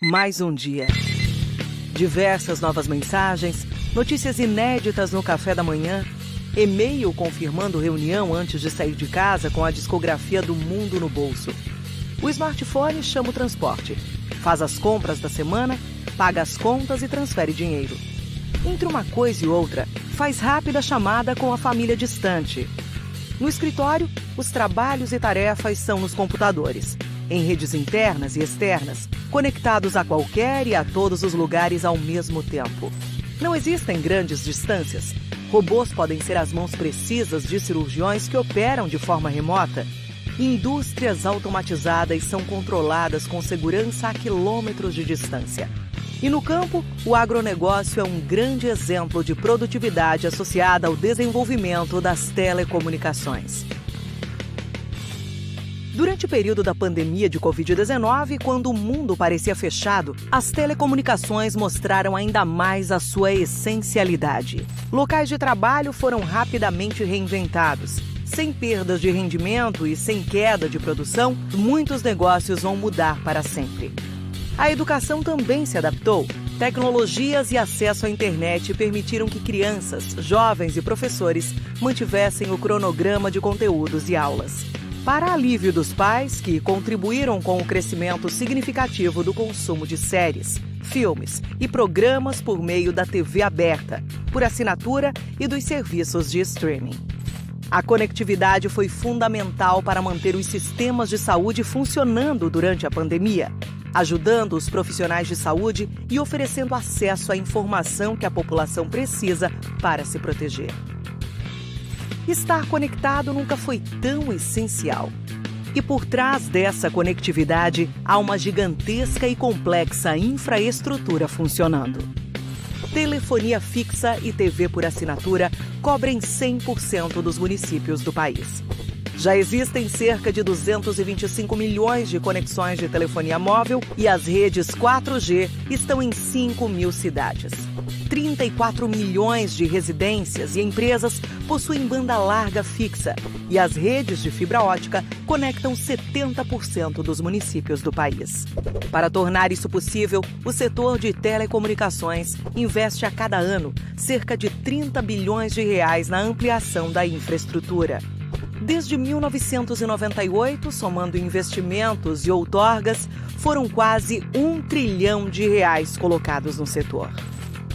Mais um dia. Diversas novas mensagens, notícias inéditas no café da manhã, e-mail confirmando reunião antes de sair de casa com a discografia do mundo no bolso. O smartphone chama o transporte, faz as compras da semana, paga as contas e transfere dinheiro. Entre uma coisa e outra, faz rápida chamada com a família distante. No escritório, os trabalhos e tarefas são nos computadores, em redes internas e externas, conectados a qualquer e a todos os lugares ao mesmo tempo. Não existem grandes distâncias. Robôs podem ser as mãos precisas de cirurgiões que operam de forma remota. Indústrias automatizadas são controladas com segurança a quilômetros de distância. E no campo, o agronegócio é um grande exemplo de produtividade associada ao desenvolvimento das telecomunicações. Durante o período da pandemia de Covid-19, quando o mundo parecia fechado, as telecomunicações mostraram ainda mais a sua essencialidade. Locais de trabalho foram rapidamente reinventados. Sem perdas de rendimento e sem queda de produção, muitos negócios vão mudar para sempre. A educação também se adaptou. Tecnologias e acesso à internet permitiram que crianças, jovens e professores mantivessem o cronograma de conteúdos e aulas. Para alívio dos pais, que contribuíram com o crescimento significativo do consumo de séries, filmes e programas por meio da TV aberta, por assinatura e dos serviços de streaming. A conectividade foi fundamental para manter os sistemas de saúde funcionando durante a pandemia, ajudando os profissionais de saúde e oferecendo acesso à informação que a população precisa para se proteger. Estar conectado nunca foi tão essencial. E por trás dessa conectividade, há uma gigantesca e complexa infraestrutura funcionando. Telefonia fixa e TV por assinatura cobrem 100% dos municípios do país. Já existem cerca de 225 milhões de conexões de telefonia móvel e as redes 4G estão em 5 mil cidades. 34 milhões de residências e empresas possuem banda larga fixa e as redes de fibra ótica conectam 70% dos municípios do país. Para tornar isso possível, o setor de telecomunicações investe a cada ano cerca de 30 bilhões de reais na ampliação da infraestrutura. Desde 1998, somando investimentos e outorgas, foram quase R$1 trilhão colocados no setor.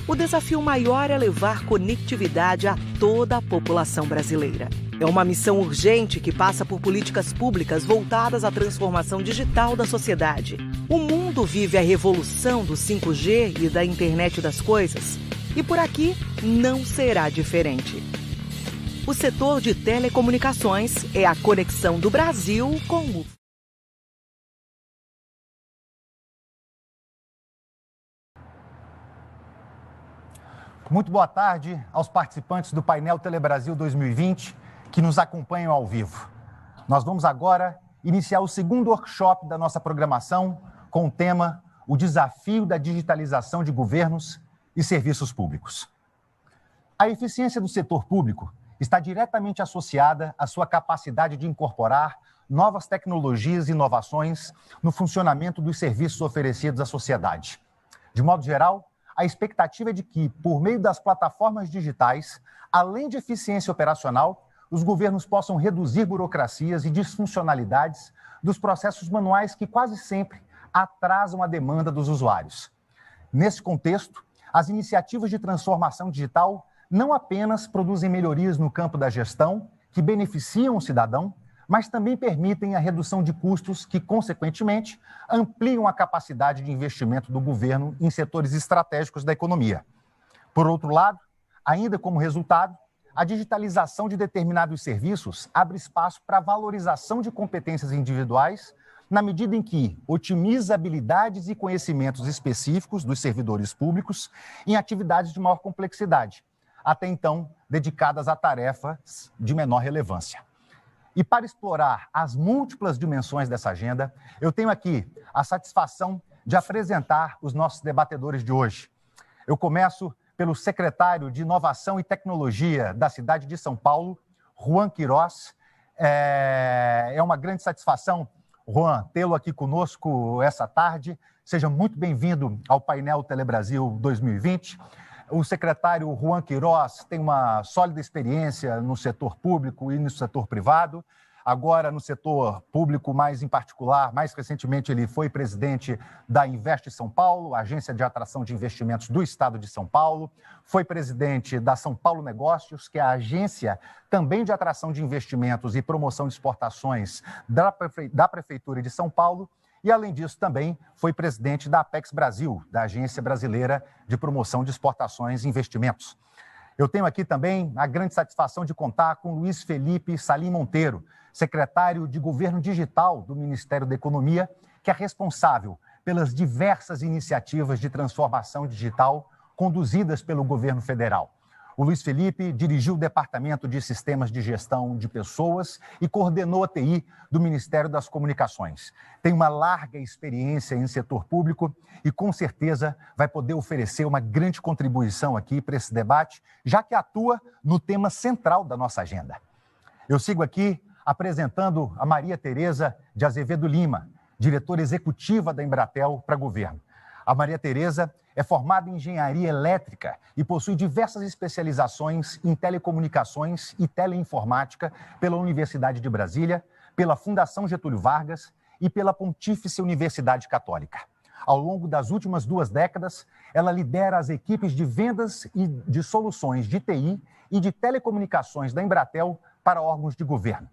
O desafio maior é levar conectividade a toda a população brasileira. É uma missão urgente que passa por políticas públicas voltadas à transformação digital da sociedade. O mundo vive a revolução do 5G e da internet das coisas, e por aqui não será diferente. O setor de telecomunicações é a conexão do Brasil com o... Muito boa tarde aos participantes do painel Telebrasil 2020 que nos acompanham ao vivo. Nós vamos agora iniciar o segundo workshop da nossa programação com o tema O Desafio da Digitalização de Governos e Serviços Públicos. A eficiência do setor público está diretamente associada à sua capacidade de incorporar novas tecnologias e inovações no funcionamento dos serviços oferecidos à sociedade. De modo geral, a expectativa é de que, por meio das plataformas digitais, além de eficiência operacional, os governos possam reduzir burocracias e disfuncionalidades dos processos manuais que quase sempre atrasam a demanda dos usuários. Nesse contexto, as iniciativas de transformação digital não apenas produzem melhorias no campo da gestão, que beneficiam o cidadão, mas também permitem a redução de custos que, consequentemente, ampliam a capacidade de investimento do governo em setores estratégicos da economia. Por outro lado, ainda como resultado, a digitalização de determinados serviços abre espaço para a valorização de competências individuais, na medida em que otimiza habilidades e conhecimentos específicos dos servidores públicos em atividades de maior complexidade, até então dedicadas a tarefas de menor relevância. E para explorar as múltiplas dimensões dessa agenda, eu tenho aqui a satisfação de apresentar os nossos debatedores de hoje. Eu começo pelo secretário de Inovação e Tecnologia da cidade de São Paulo, Juan Queiroz. É uma grande satisfação, Juan, tê-lo aqui conosco essa tarde. Seja muito bem-vindo ao Painel Telebrasil 2020. O secretário Juan Queiroz tem uma sólida experiência no setor público e no setor privado. Agora, no setor público, mais em particular, mais recentemente, ele foi presidente da Invest São Paulo, agência de atração de investimentos do estado de São Paulo. Foi presidente da São Paulo Negócios, que é a agência também de atração de investimentos e promoção de exportações da Prefeitura de São Paulo. E, além disso, também foi presidente da Apex Brasil, da Agência Brasileira de Promoção de Exportações e Investimentos. Eu tenho aqui também a grande satisfação de contar com Luiz Felipe Salim Monteiro, secretário de Governo Digital do Ministério da Economia, que é responsável pelas diversas iniciativas de transformação digital conduzidas pelo governo federal. O Luiz Felipe dirigiu o Departamento de Sistemas de Gestão de Pessoas e coordenou a TI do Ministério das Comunicações. Tem uma larga experiência em setor público e, com certeza, vai poder oferecer uma grande contribuição aqui para esse debate, já que atua no tema central da nossa agenda. Eu sigo aqui apresentando a Maria Tereza de Azevedo Lima, diretora executiva da Embratel para governo. A Maria Tereza é formada em engenharia elétrica e possui diversas especializações em telecomunicações e teleinformática pela Universidade de Brasília, pela Fundação Getúlio Vargas e pela Pontífice Universidade Católica. Ao longo das últimas 2 décadas, ela lidera as equipes de vendas e de soluções de TI e de telecomunicações da Embratel para órgãos de governo.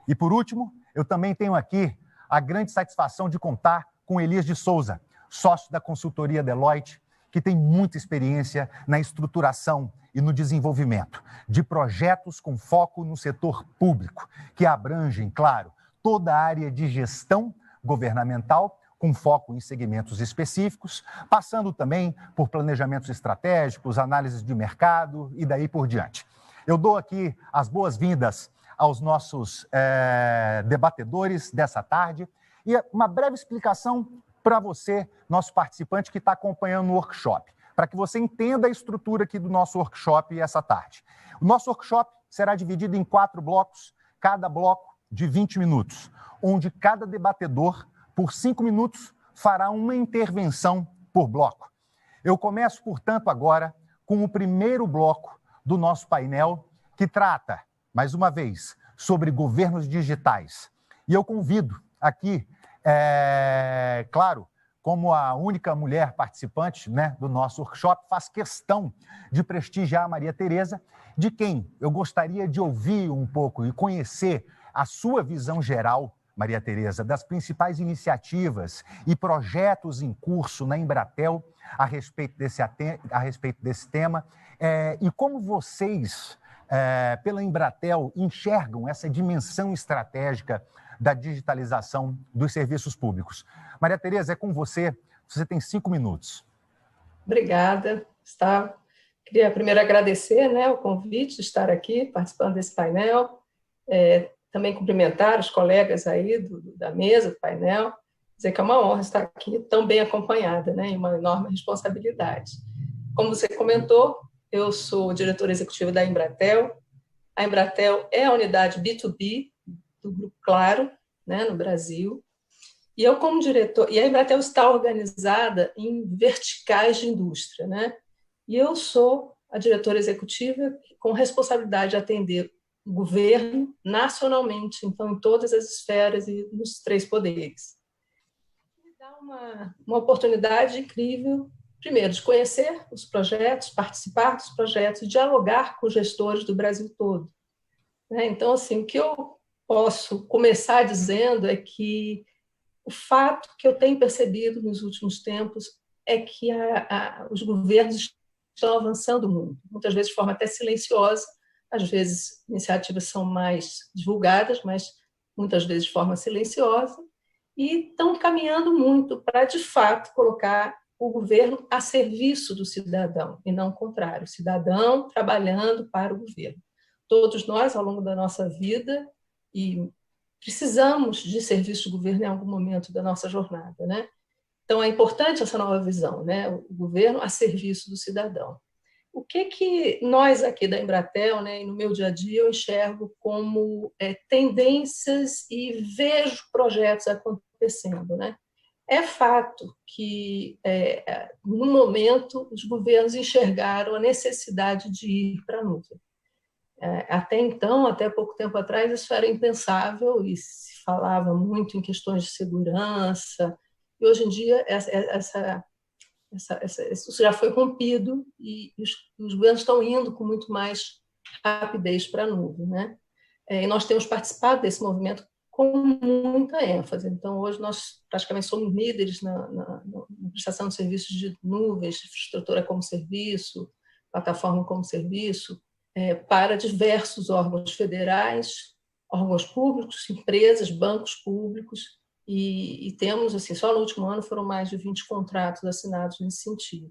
E, por último, eu também tenho aqui a grande satisfação de contar com Elias de Souza, sócio da consultoria Deloitte, que tem muita experiência na estruturação e no desenvolvimento de projetos com foco no setor público, que abrangem, claro, toda a área de gestão governamental, com foco em segmentos específicos, passando também por planejamentos estratégicos, análises de mercado e daí por diante. Eu dou aqui as boas-vindas aos nossos debatedores dessa tarde e uma breve explicação para você, nosso participante que está acompanhando o workshop, para que você entenda a estrutura aqui do nosso workshop essa tarde. O nosso workshop será dividido em 4 blocos, cada bloco de 20 minutos, onde cada debatedor, por 5 minutos, fará uma intervenção por bloco. Eu começo, portanto, agora com o primeiro bloco do nosso painel, que trata, mais uma vez, sobre governos digitais. E eu convido aqui, claro, como a única mulher participante, né, do nosso workshop, faz questão de prestigiar a Maria Tereza, de quem eu gostaria de ouvir um pouco e conhecer a sua visão geral, Maria Tereza, das principais iniciativas e projetos em curso na Embratel a respeito desse tema, e como vocês, pela Embratel, enxergam essa dimensão estratégica da digitalização dos serviços públicos. Maria Tereza, é com você. Você tem 5 minutos. Obrigada, Gustavo. Queria primeiro agradecer, né, o convite de estar aqui participando desse painel. Também cumprimentar os colegas aí da mesa, do painel. Dizer que é uma honra estar aqui tão bem acompanhada, né, e uma enorme responsabilidade. Como você comentou, eu sou diretora executiva da Embratel. A Embratel é a unidade B2B do Grupo Claro, né, no Brasil. E eu, como diretor, e a Embratel está organizada em verticais de indústria, né? E eu sou a diretora executiva com responsabilidade de atender o governo nacionalmente, então em todas as esferas e nos 3 poderes. Me dá uma oportunidade incrível, primeiro, de conhecer os projetos, participar dos projetos, dialogar com os gestores do Brasil todo, né? Então, assim, o que eu posso começar dizendo é que o fato que eu tenho percebido nos últimos tempos é que os governos estão avançando muito, muitas vezes de forma até silenciosa, às vezes iniciativas são mais divulgadas, mas muitas vezes de forma silenciosa, e estão caminhando muito para, de fato, colocar o governo a serviço do cidadão, e não o contrário, o cidadão trabalhando para o governo. Todos nós, ao longo da nossa vida, e precisamos de serviço de governo em algum momento da nossa jornada, né? Então, é importante essa nova visão, né? O governo a serviço do cidadão. o que nós aqui da Embratel, né, e no meu dia a dia, eu enxergo como tendências e vejo projetos acontecendo, né? É fato que, no momento, os governos enxergaram a necessidade de ir para a nuvem. Até então, até pouco tempo atrás, isso era impensável e se falava muito em questões de segurança. E hoje em dia, isso já foi rompido e os governos estão indo com muito mais rapidez para a nuvem, né? E nós temos participado desse movimento com muita ênfase. Então, hoje nós praticamente somos líderes na prestação de serviços de nuvens, infraestrutura como serviço, plataforma como serviço, para diversos órgãos federais, órgãos públicos, empresas, bancos públicos, e temos, assim, só no último ano foram mais de 20 contratos assinados nesse sentido.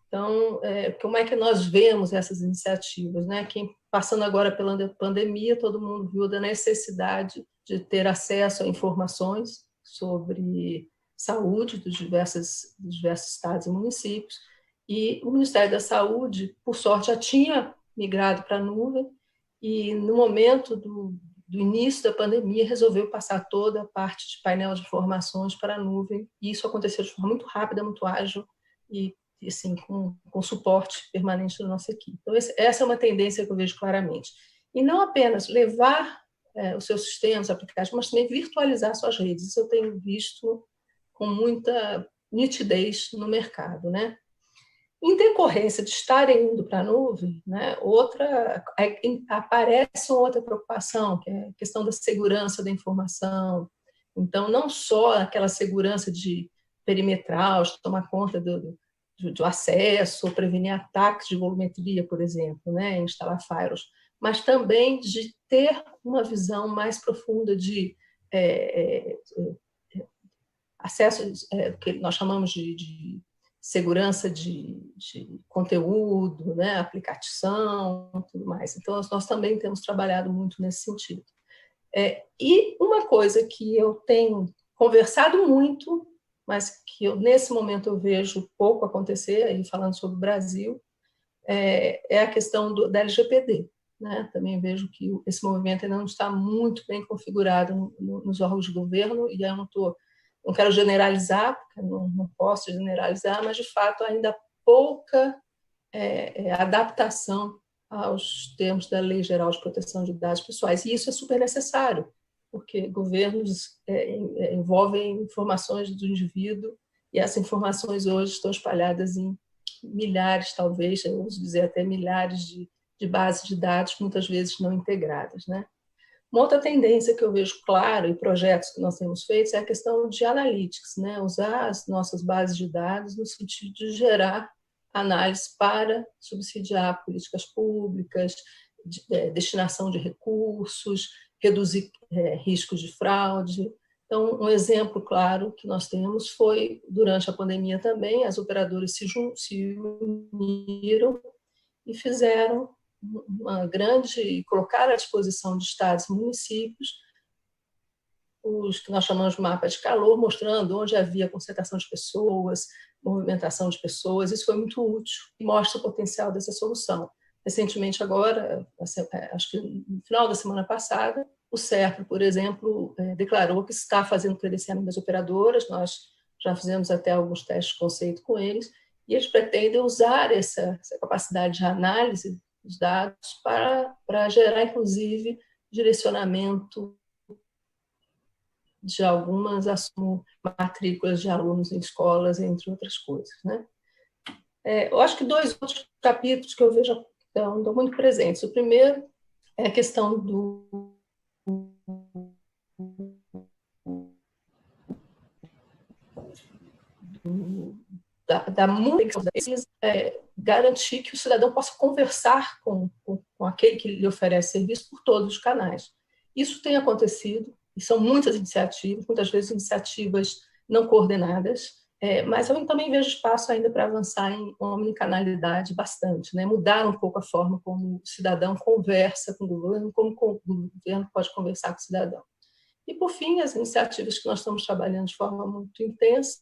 Então, como é que nós vemos essas iniciativas, né? Passando agora pela pandemia, todo mundo viu da necessidade de ter acesso a informações sobre saúde dos diversos estados e municípios, e o Ministério da Saúde, por sorte, já tinha migrado para a nuvem, e no momento do início da pandemia resolveu passar toda a parte de painel de informações para a nuvem, e isso aconteceu de forma muito rápida, muito ágil, e assim, com suporte permanente da nossa equipe. Então, essa é uma tendência que eu vejo claramente. E não apenas levar os seus sistemas, aplicativos, mas também virtualizar suas redes. Isso eu tenho visto com muita nitidez no mercado, né? Em decorrência de estarem indo para a nuvem, né, aparece outra preocupação, que é a questão da segurança da informação. Então, não só aquela segurança de perimetral, de tomar conta do acesso, ou prevenir ataques de volumetria, por exemplo, né, instalar firewalls, mas também de ter uma visão mais profunda de acesso, que nós chamamos de segurança de conteúdo, né, aplicação, tudo mais. Então, nós também temos trabalhado muito nesse sentido. E uma coisa que eu tenho conversado muito, mas que nesse momento eu vejo pouco acontecer, aí falando sobre o Brasil, é a questão da LGPD. Né? Também vejo que esse movimento ainda não está muito bem configurado nos órgãos de governo, e eu não quero generalizar, porque não posso generalizar, mas, de fato, ainda pouca adaptação aos termos da Lei Geral de Proteção de Dados Pessoais. E isso é super necessário, porque governos envolvem informações do indivíduo, e essas informações hoje estão espalhadas em milhares, talvez, eu uso dizer até milhares de bases de dados, muitas vezes não integradas, né? Uma outra tendência que eu vejo claro e projetos que nós temos feitos é a questão de analytics, né? Usar as nossas bases de dados no sentido de gerar análise para subsidiar políticas públicas, destinação de recursos, reduzir riscos de fraude. Então, um exemplo claro que nós temos foi, durante a pandemia também, as operadoras se uniram e fizeram colocar à disposição de estados e municípios os que nós chamamos de mapa de calor, mostrando onde havia concentração de pessoas, movimentação de pessoas. Isso foi muito útil e mostra o potencial dessa solução. Recentemente, agora, acho que no final da semana passada, o SERPRO, por exemplo, declarou que está fazendo credenciamento das operadoras. Nós já fizemos até alguns testes de conceito com eles, e eles pretendem usar essa capacidade de análise dos dados para gerar, inclusive, direcionamento de algumas matrículas de alunos em escolas, entre outras coisas, né? Eu acho que dois outros capítulos que eu vejo estão muito presentes. O primeiro é a questão da multa, garantir que o cidadão possa conversar com aquele que lhe oferece serviço por todos os canais. Isso tem acontecido, e são muitas iniciativas, muitas vezes iniciativas não coordenadas, mas eu também vejo espaço ainda para avançar em omnicanalidade bastante, né? Mudar um pouco a forma como o cidadão conversa com o governo, como o governo pode conversar com o cidadão. E, por fim, as iniciativas que nós estamos trabalhando de forma muito intensa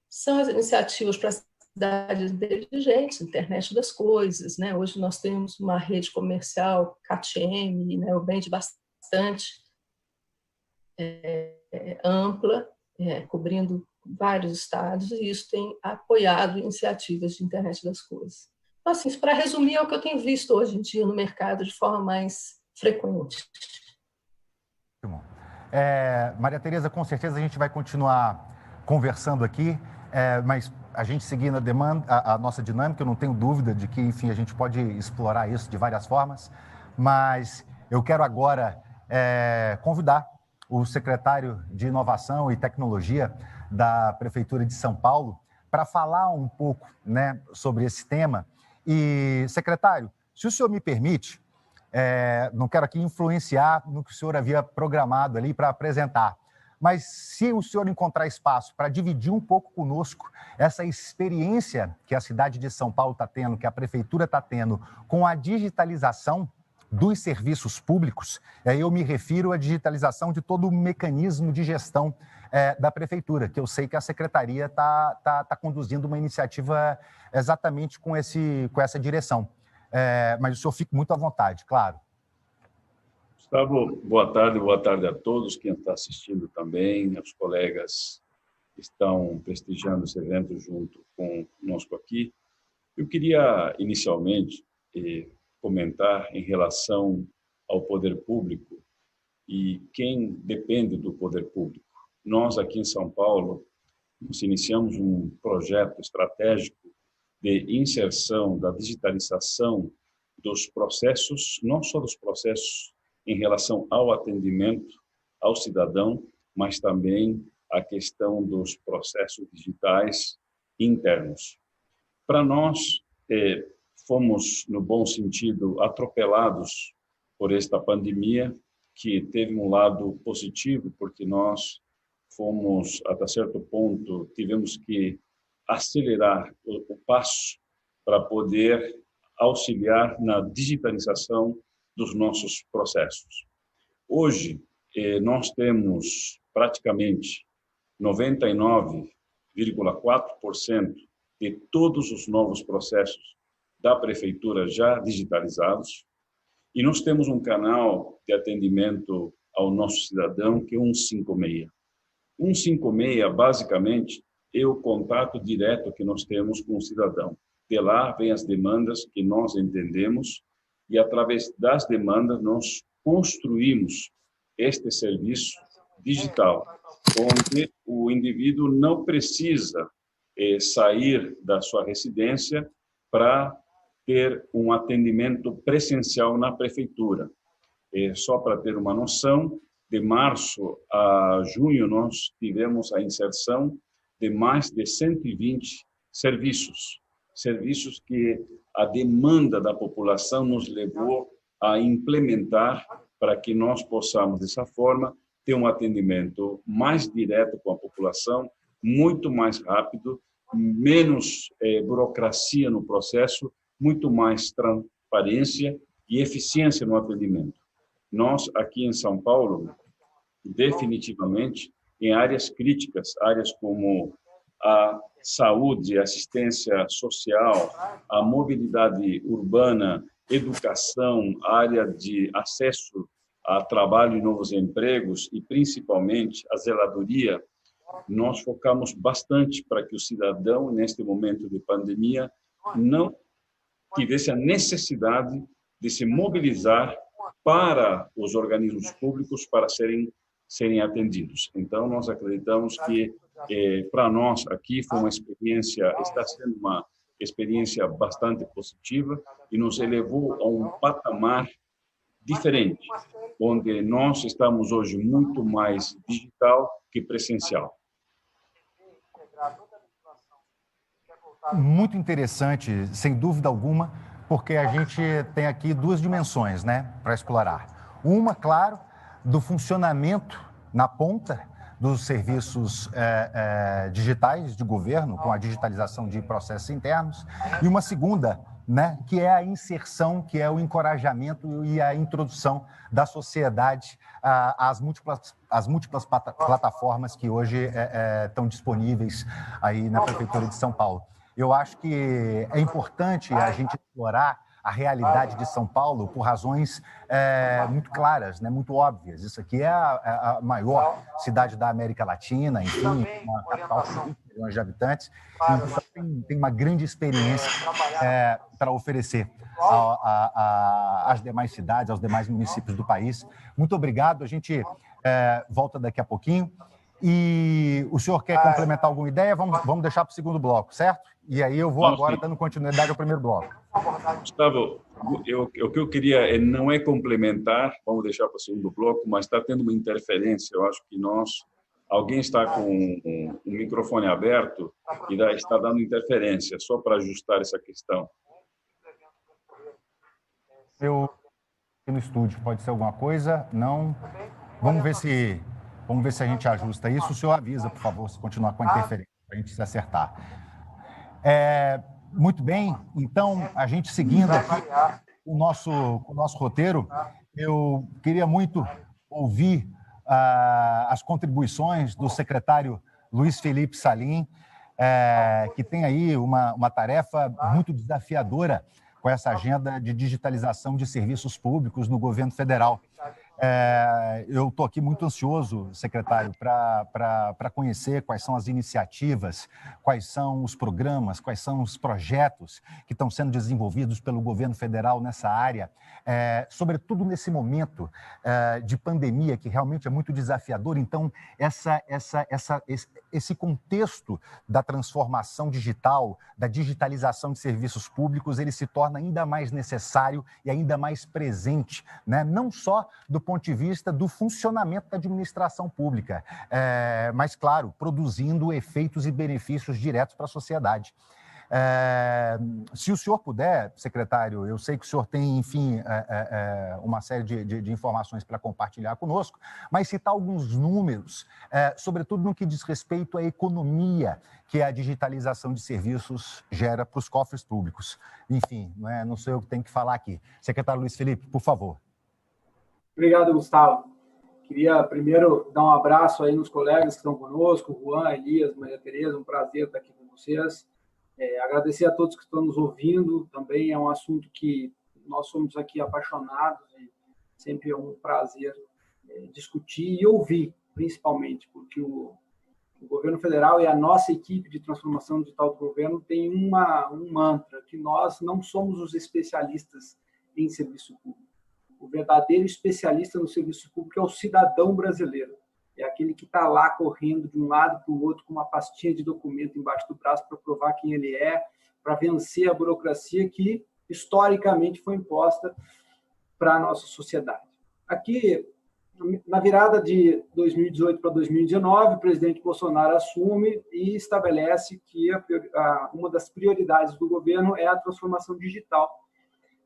são as iniciativas para cidades inteligentes, internet das coisas, né? Hoje nós temos uma rede comercial KTM, né? O vende bastante ampla, cobrindo vários estados, e isso tem apoiado iniciativas de internet das coisas. Então, assim, para resumir, é o que eu tenho visto hoje em dia no mercado de forma mais frequente. Muito bom. Maria Tereza, com certeza a gente vai continuar conversando aqui, mas a gente seguindo a nossa dinâmica, eu não tenho dúvida de que, enfim, a gente pode explorar isso de várias formas, mas eu quero agora convidar o secretário de Inovação e Tecnologia da Prefeitura de São Paulo para falar um pouco, né, sobre esse tema. E, secretário, se o senhor me permite, não quero aqui influenciar no que o senhor havia programado ali para apresentar, mas se o senhor encontrar espaço para dividir um pouco conosco essa experiência que a cidade de São Paulo está tendo, que a Prefeitura está tendo com a digitalização dos serviços públicos, eu me refiro à digitalização de todo o mecanismo de gestão da Prefeitura, que eu sei que a Secretaria está conduzindo uma iniciativa exatamente com essa direção. Mas o senhor fique muito à vontade, claro. Gustavo, boa tarde a todos, quem está assistindo também, aos colegas que estão prestigiando esse evento junto conosco aqui. Eu queria, inicialmente, comentar em relação ao poder público e quem depende do poder público. Nós, aqui em São Paulo, nós iniciamos um projeto estratégico de inserção da digitalização dos processos, não só dos processos em relação ao atendimento ao cidadão, mas também a questão dos processos digitais internos. Para nós, fomos, no bom sentido, atropelados por esta pandemia, que teve um lado positivo, porque nós fomos, até certo ponto, tivemos que acelerar o passo para poder auxiliar na digitalização dos nossos processos. Hoje, nós temos praticamente 99,4% de todos os novos processos da Prefeitura já digitalizados, e nós temos um canal de atendimento ao nosso cidadão, que é o 156. 156, basicamente, é o contato direto que nós temos com o cidadão. De lá vem as demandas que nós entendemos e, através das demandas, nós construímos este serviço digital, onde o indivíduo não precisa sair da sua residência para ter um atendimento presencial na prefeitura. Só para ter uma noção, de março a junho, nós tivemos a inserção de mais de 120 serviços que a demanda da população nos levou a implementar para que nós possamos, dessa forma, ter um atendimento mais direto com a população, muito mais rápido, menos burocracia no processo, muito mais transparência e eficiência no atendimento. Nós, aqui em São Paulo, definitivamente, em áreas críticas, áreas como a saúde, assistência social, a mobilidade urbana, educação, área de acesso a trabalho e novos empregos e, principalmente, a zeladoria, nós focamos bastante para que o cidadão, neste momento de pandemia, não tivesse a necessidade de se mobilizar para os organismos públicos para serem atendidos. Então, nós acreditamos que, para nós aqui, foi uma experiência, está sendo uma experiência bastante positiva e nos elevou a um patamar diferente, onde nós estamos hoje muito mais digital que presencial. Muito interessante, sem dúvida alguma, porque a gente tem aqui duas dimensões, né, para explorar. Uma, claro, do funcionamento na ponta dos serviços digitais de governo, com a digitalização de processos internos, e uma segunda, né, que é a inserção, que é o encorajamento e a introdução da sociedade às múltiplas plataformas que hoje estão disponíveis aí na Prefeitura de São Paulo. eu acho que é importante a gente explorar a realidade de São Paulo por razões muito claras, né, muito óbvias. Isso aqui é a maior cidade da América Latina, enfim, uma capital com 20 milhões de habitantes, então tem uma grande experiência para oferecer às demais cidades, aos demais municípios do país. Muito obrigado, a gente volta daqui a pouquinho. E o senhor quer complementar alguma ideia? Vamos deixar para o segundo bloco, certo? E aí eu vou agora dando continuidade ao primeiro bloco. Gustavo, o que eu queria não é complementar, vamos deixar para o segundo bloco, mas está tendo uma interferência. Eu acho que alguém está com um microfone aberto e está dando interferência, só para ajustar essa questão. Eu no estúdio, pode ser alguma coisa? Não? Vamos ver se a gente ajusta isso. O senhor avisa, por favor, se continuar com a interferência, para a gente se acertar. Muito bem, então, a gente seguindo aqui o nosso roteiro, eu queria muito ouvir as contribuições do secretário Luiz Felipe Salim, que tem aí uma tarefa muito desafiadora com essa agenda de digitalização de serviços públicos no governo federal. Eu estou aqui muito ansioso, secretário, para conhecer quais são as iniciativas, quais são os programas, quais são os projetos que estão sendo desenvolvidos pelo governo federal nessa área, sobretudo nesse momento de pandemia, que realmente é muito desafiador. Então, esse contexto da transformação digital, da digitalização de serviços públicos, ele se torna ainda mais necessário e ainda mais presente, né? Não só do ponto de vista do funcionamento da administração pública, mas, claro, produzindo efeitos e benefícios diretos para a sociedade. Se o senhor puder, secretário, eu sei que o senhor tem, enfim, uma série de informações para compartilhar conosco, mas citar alguns números, sobretudo no que diz respeito à economia que a digitalização de serviços gera para os cofres públicos. Enfim, não sou eu que tenho que falar aqui. Secretário Luiz Felipe, por favor. Obrigado, Gustavo. Queria primeiro dar um abraço aí nos colegas que estão conosco, Juan, Elias, Maria Tereza, um prazer estar aqui com vocês. Agradecer a todos que estão nos ouvindo, também é um assunto que nós somos aqui apaixonados e sempre é um prazer discutir e ouvir, principalmente, porque o governo federal e a nossa equipe de transformação digital do governo tem um mantra, que nós não somos os especialistas em serviço público. O verdadeiro especialista no serviço público é o cidadão brasileiro. É aquele que está lá correndo de um lado para o outro com uma pastinha de documento embaixo do braço para provar quem ele é, para vencer a burocracia que, historicamente, foi imposta para a nossa sociedade. Aqui, na virada de 2018 para 2019, o presidente Bolsonaro assume e estabelece que uma das prioridades do governo é a transformação digital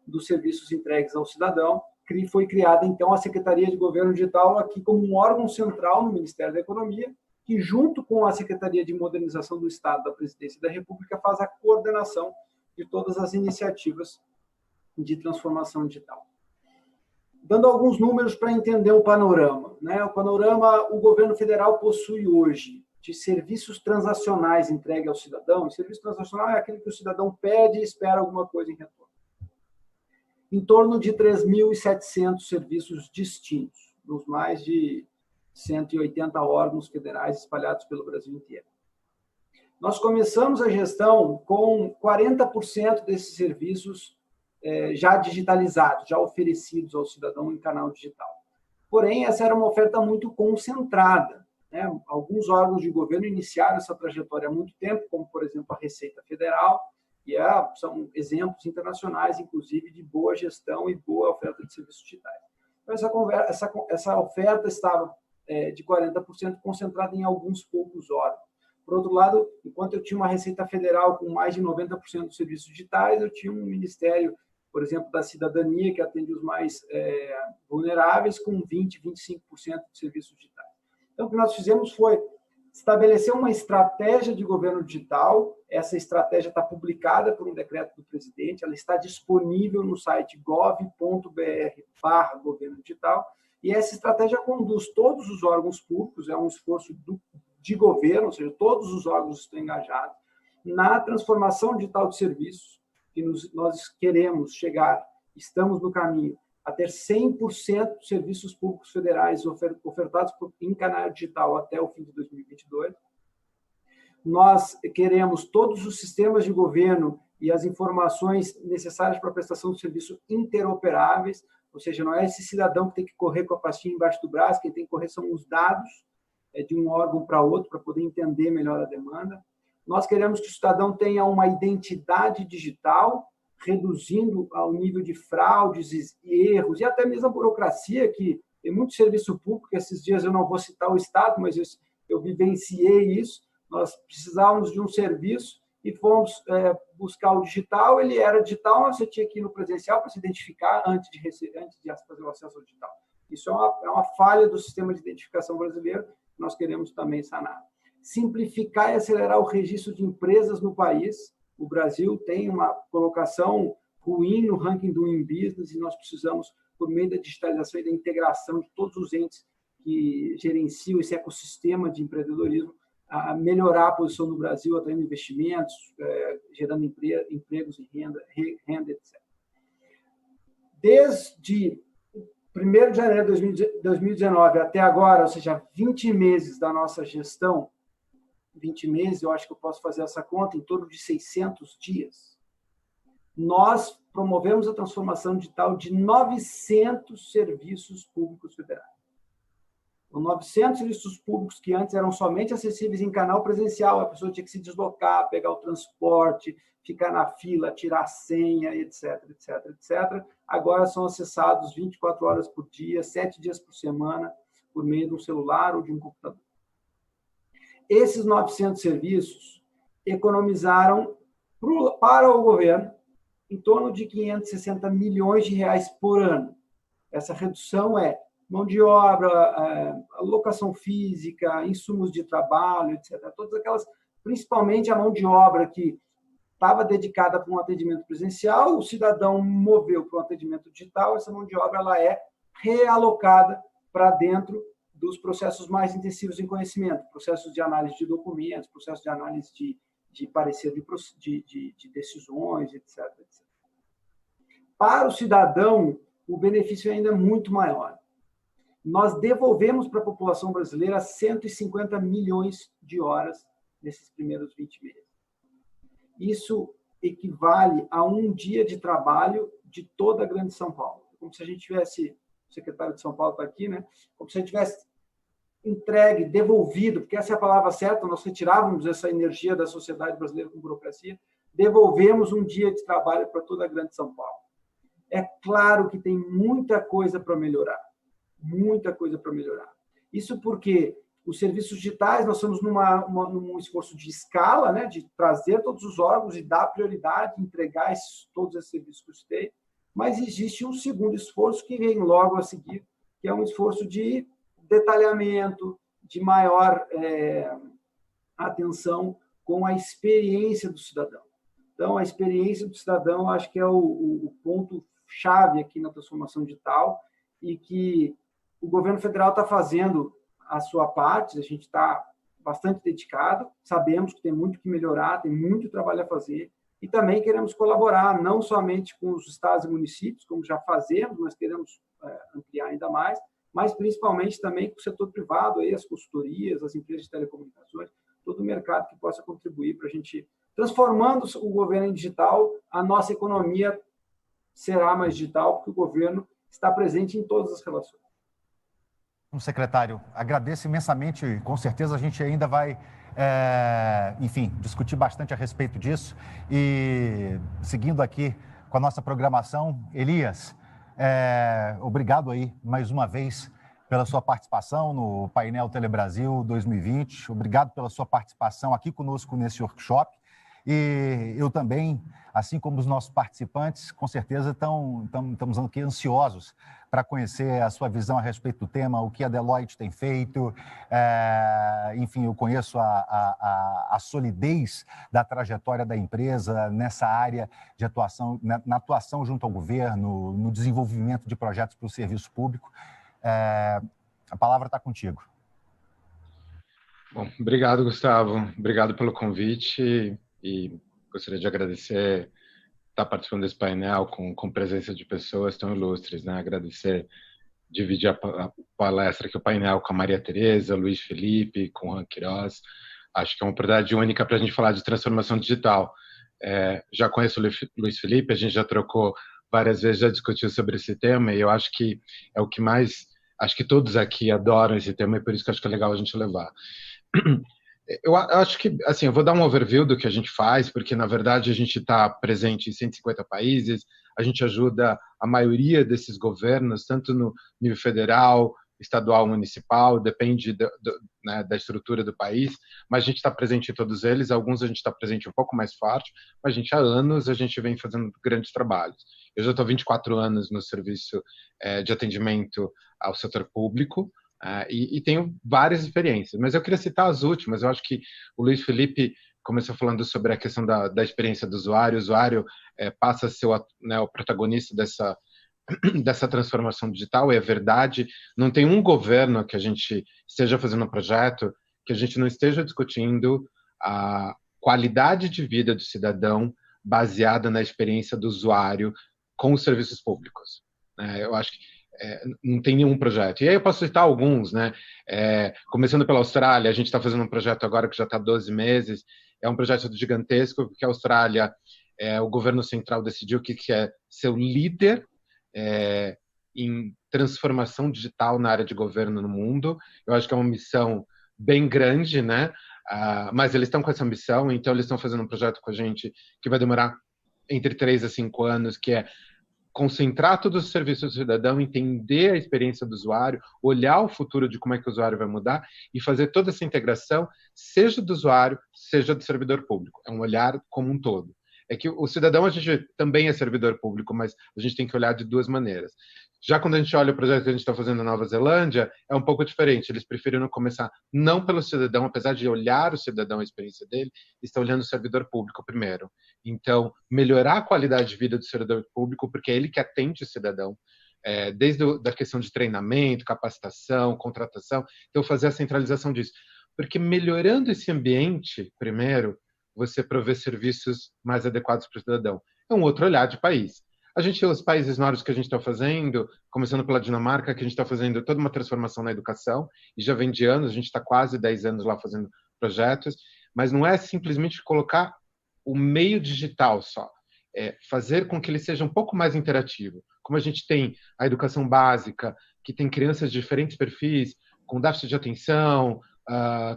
dos serviços entregues ao cidadão. Foi criada, então, a Secretaria de Governo Digital aqui como um órgão central no Ministério da Economia, que, junto com a Secretaria de Modernização do Estado da Presidência da República, faz a coordenação de todas as iniciativas de transformação digital. Dando alguns números para entender o panorama, né? O governo federal possui hoje de serviços transacionais entregue ao cidadão. E serviço transacional é aquele que o cidadão pede e espera alguma coisa em retorno. Em torno de 3.700 serviços distintos, nos mais de 180 órgãos federais espalhados pelo Brasil inteiro. Nós começamos a gestão com 40% desses serviços já digitalizados, já oferecidos ao cidadão em canal digital. Porém, essa era uma oferta muito concentrada, né? Alguns órgãos de governo iniciaram essa trajetória há muito tempo, como, por exemplo, a Receita Federal, e são exemplos internacionais, inclusive, de boa gestão e boa oferta de serviços digitais. Então, essa oferta estava de 40% concentrada em alguns poucos órgãos. Por outro lado, enquanto eu tinha uma Receita Federal com mais de 90% dos serviços digitais, eu tinha um Ministério, por exemplo, da Cidadania, que atende os mais vulneráveis, com 20%, 25% de serviços digitais. Então, o que nós fizemos foi estabelecer uma estratégia de governo digital. Essa estratégia está publicada por um decreto do presidente, ela está disponível no site gov.br/governo digital, e essa estratégia conduz todos os órgãos públicos, é um esforço de governo, ou seja, todos os órgãos estão engajados, na transformação digital de serviços, que nós queremos chegar, estamos no caminho, a ter 100% de serviços públicos federais ofertados em canal digital até o fim de 2022. Nós queremos todos os sistemas de governo e as informações necessárias para a prestação de serviço interoperáveis, ou seja, não é esse cidadão que tem que correr com a pastinha embaixo do braço, quem tem que correr são os dados de um órgão para outro, para poder entender melhor a demanda. Nós queremos que o cidadão tenha uma identidade digital, reduzindo ao nível de fraudes e erros, e até mesmo a burocracia, que tem muito serviço público, esses dias eu não vou citar o Estado, mas eu vivenciei isso. Nós precisávamos de um serviço e fomos buscar o digital. Ele era digital, mas você tinha que ir no presencial para se identificar antes de fazer o acesso ao digital. Isso é uma falha do sistema de identificação brasileiro que nós queremos também sanar. Simplificar e acelerar o registro de empresas no país. O Brasil tem uma colocação ruim no ranking do Doing Business e nós precisamos, por meio da digitalização e da integração de todos os entes que gerenciam esse ecossistema de empreendedorismo, a melhorar a posição do Brasil, atraindo investimentos, gerando empregos e renda, etc. Desde 1º de janeiro de 2019 até agora, ou seja, 20 meses da nossa gestão, 20 meses, eu acho que eu posso fazer essa conta, em torno de 600 dias, nós promovemos a transformação digital de 900 serviços públicos federais. 900 serviços públicos que antes eram somente acessíveis em canal presencial, a pessoa tinha que se deslocar, pegar o transporte, ficar na fila, tirar a senha, etc., etc., etc. Agora são acessados 24 horas por dia, 7 dias por semana, por meio de um celular ou de um computador. Esses 900 serviços economizaram para o governo em torno de 560 milhões de reais por ano. Essa redução é mão de obra, alocação física, insumos de trabalho, etc. Todas aquelas, principalmente a mão de obra que estava dedicada para um atendimento presencial, o cidadão moveu para um atendimento digital, essa mão de obra ela é realocada para dentro dos processos mais intensivos em conhecimento, processos de análise de documentos, processos de análise de parecer de decisões, etc., etc. Para o cidadão, o benefício é ainda muito maior. Nós devolvemos para a população brasileira 150 milhões de horas nesses primeiros 20 meses. Isso equivale a um dia de trabalho de toda a grande São Paulo. Como se a gente tivesse, o secretário de São Paulo está aqui, né? Como se a gente tivesse entregue, devolvido, porque essa é a palavra certa, nós retirávamos essa energia da sociedade brasileira com burocracia, devolvemos um dia de trabalho para toda a grande São Paulo. É claro que tem muita coisa para melhorar. Muita coisa para melhorar. Isso porque os serviços digitais, nós estamos num esforço de escala, né, de trazer todos os órgãos e dar prioridade, entregar todos esses serviços que eu citei, mas existe um segundo esforço que vem logo a seguir, que é um esforço de detalhamento, de maior atenção com a experiência do cidadão. Então, a experiência do cidadão, acho que é o ponto-chave aqui na transformação digital e que o governo federal está fazendo a sua parte, a gente está bastante dedicado, sabemos que tem muito que melhorar, tem muito trabalho a fazer, e também queremos colaborar, não somente com os estados e municípios, como já fazemos, mas queremos ampliar ainda mais, mas principalmente também com o setor privado, aí, as consultorias, as empresas de telecomunicações, todo o mercado que possa contribuir para a gente, transformando o governo em digital, a nossa economia será mais digital, porque o governo está presente em todas as relações. Secretário, agradeço imensamente e com certeza a gente ainda vai, enfim, discutir bastante a respeito disso. E seguindo aqui com a nossa programação, Elias, obrigado aí mais uma vez pela sua participação no Painel Telebrasil 2020, obrigado pela sua participação aqui conosco nesse workshop. E eu também, assim como os nossos participantes, com certeza estamos aqui ansiosos para conhecer a sua visão a respeito do tema, o que a Deloitte tem feito. Enfim, eu conheço a solidez da trajetória da empresa nessa área de atuação, na atuação junto ao governo, no desenvolvimento de projetos para o serviço público. A palavra está contigo. Bom, obrigado, Gustavo. Obrigado pelo convite. e gostaria de agradecer estar participando desse painel com presença de pessoas tão ilustres, né? Agradecer, dividir a palestra aqui, o painel com a Maria Tereza, Luiz Felipe, com o Juan Queiroz. Acho que é uma oportunidade única para a gente falar de transformação digital. Já conheço o Luiz Felipe, a gente já trocou várias vezes, já discutiu sobre esse tema, e eu acho que é o que mais... Acho que todos aqui adoram esse tema, e por isso que acho que é legal a gente levar. Eu acho que, assim, eu vou dar um overview do que a gente faz, porque, na verdade, a gente está presente em 150 países, a gente ajuda a maioria desses governos, tanto no nível federal, estadual, municipal, depende né, da estrutura do país, mas a gente está presente em todos eles, alguns a gente está presente um pouco mais forte, mas há anos a gente vem fazendo grandes trabalhos. Eu já estou há 24 anos no serviço de atendimento ao setor público, e tenho várias experiências, mas eu queria citar as últimas. Eu acho que o Luiz Felipe começou falando sobre a questão da experiência do usuário. O usuário passa a ser o protagonista dessa transformação digital, e é verdade. Não tem um governo que a gente esteja fazendo um projeto que a gente não esteja discutindo a qualidade de vida do cidadão baseada na experiência do usuário com os serviços públicos. Eu acho que não tem nenhum projeto. E aí eu posso citar alguns, né? Começando pela Austrália, a gente está fazendo um projeto agora que já está há 12 meses, é um projeto gigantesco, porque a Austrália, o governo central decidiu que é ser o líder em transformação digital na área de governo no mundo. Eu acho que é uma missão bem grande, né? Mas eles estão com essa missão, então eles estão fazendo um projeto com a gente que vai demorar entre 3 a 5 anos, que é concentrar todos os serviços do cidadão, entender a experiência do usuário, olhar o futuro de como é que o usuário vai mudar e fazer toda essa integração, seja do usuário, seja do servidor público. É um olhar como um todo. É que o cidadão, a gente também é servidor público, mas a gente tem que olhar de duas maneiras. Já quando a gente olha o projeto que a gente está fazendo na Nova Zelândia, é um pouco diferente. Eles preferiram começar não pelo cidadão, apesar de olhar o cidadão, a experiência dele, estão olhando o servidor público primeiro. Então, melhorar a qualidade de vida do servidor público, porque é ele que atende o cidadão, desde a questão de treinamento, capacitação, contratação. Então, fazer a centralização disso. Porque melhorando esse ambiente, primeiro, você provê serviços mais adequados para o cidadão. É um outro olhar de país. Os países nórdicos que a gente está fazendo, começando pela Dinamarca, que a gente está fazendo toda uma transformação na educação, e já vem de anos, a gente está quase 10 anos lá fazendo projetos, mas não é simplesmente colocar o meio digital só, fazer com que ele seja um pouco mais interativo. Como a gente tem a educação básica, que tem crianças de diferentes perfis, com déficit de atenção,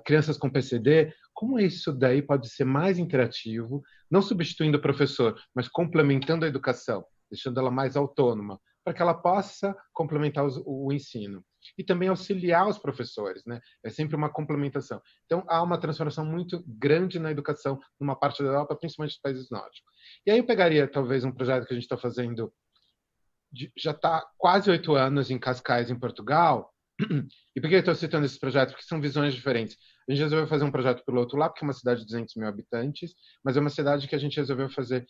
crianças com PCD, como isso daí pode ser mais interativo, não substituindo o professor, mas complementando a educação, deixando ela mais autônoma, para que ela possa complementar o ensino. E também auxiliar os professores, né? É sempre uma complementação. Então, há uma transformação muito grande na educação numa parte da Europa, principalmente nos países nórdicos. E aí eu pegaria, talvez, um projeto que a gente está fazendo, já está quase 8 anos em Cascais, em Portugal. E por que eu estou citando esses projetos? Porque são visões diferentes. A gente resolveu fazer um projeto piloto lá, porque é uma cidade de 200 mil habitantes, mas é uma cidade que a gente resolveu fazer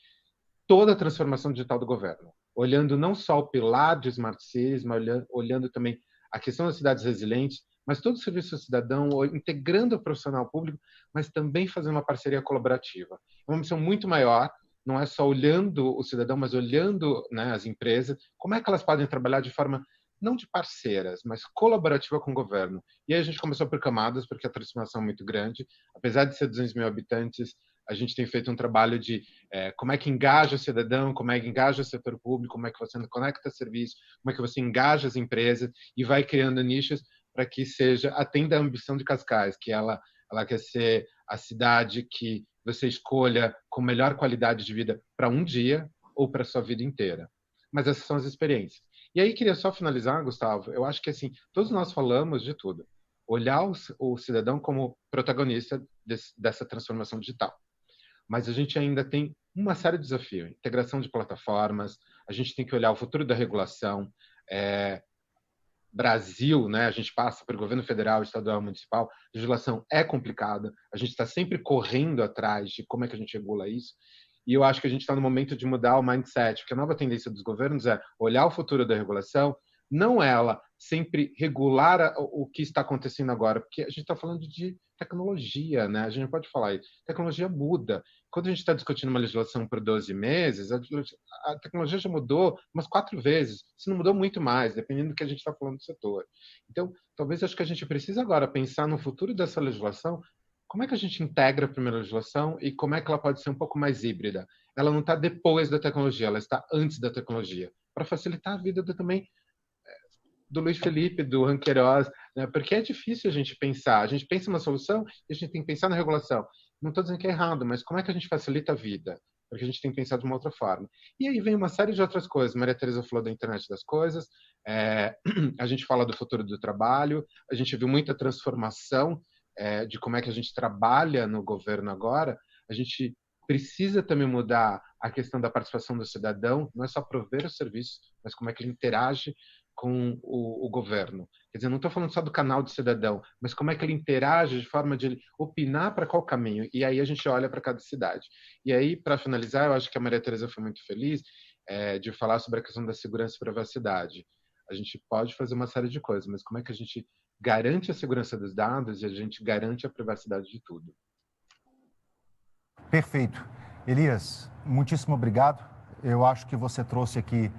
toda a transformação digital do governo, olhando não só o pilar de Smart Cities, mas olhando também a questão das cidades resilientes, mas todo o serviço ao cidadão, integrando o profissional público, mas também fazendo uma parceria colaborativa. É uma missão muito maior, não é só olhando o cidadão, mas olhando, né, as empresas, como é que elas podem trabalhar de forma não de parceiras, mas colaborativa com o governo. E aí a gente começou por camadas, porque a transformação é muito grande. Apesar de ser 200 mil habitantes, a gente tem feito um trabalho de como é que engaja o cidadão, como é que engaja o setor público, como é que você conecta serviço, como é que você engaja as empresas e vai criando nichos para que atenda a ambição de Cascais, que ela quer ser a cidade que você escolha com melhor qualidade de vida para um dia ou para a sua vida inteira. Mas essas são as experiências. E aí, queria só finalizar, Gustavo, eu acho que assim, todos nós falamos de tudo. Olhar o cidadão como protagonista dessa transformação digital. Mas a gente ainda tem uma série de desafios. Integração de plataformas, a gente tem que olhar o futuro da regulação. Brasil, né, a gente passa pelo governo federal, estadual, municipal, a legislação é complicada, a gente está sempre correndo atrás de como é que a gente regula isso. E eu acho que a gente está no momento de mudar o mindset, porque a nova tendência dos governos é olhar o futuro da regulação, não ela sempre regular o que está acontecendo agora, porque a gente está falando de tecnologia, né? A gente não pode falar isso. Tecnologia muda. Quando a gente está discutindo uma legislação por 12 meses, a tecnologia já mudou umas 4 vezes, se não mudou muito mais, dependendo do que a gente está falando do setor. Então, talvez acho que a gente precisa agora pensar no futuro dessa legislação, como é que a gente integra a primeira legislação e como é que ela pode ser um pouco mais híbrida. Ela não está depois da tecnologia, ela está antes da tecnologia, para facilitar a vida também do Luiz Felipe, do Ranqueiroz, né? Porque é difícil a gente pensar. A gente pensa uma solução e a gente tem que pensar na regulação. Não estou dizendo que é errado, mas como é que a gente facilita a vida? Porque a gente tem que pensar de uma outra forma. E aí vem uma série de outras coisas. Maria Tereza falou da internet das coisas, a gente fala do futuro do trabalho, a gente viu muita transformação de como é que a gente trabalha no governo agora. A gente precisa também mudar a questão da participação do cidadão, não é só prover o serviço, mas como é que ele interage com o governo. Quer dizer, não estou falando só do canal do cidadão, mas como é que ele interage de forma de ele opinar para qual caminho. E aí a gente olha para cada cidade. E aí, para finalizar, eu acho que a Maria Tereza foi muito feliz de falar sobre a questão da segurança e privacidade. A gente pode fazer uma série de coisas, mas como é que a gente garante a segurança dos dados e a gente garante a privacidade de tudo? Perfeito. Elias, muitíssimo obrigado. Eu acho que você trouxe aqui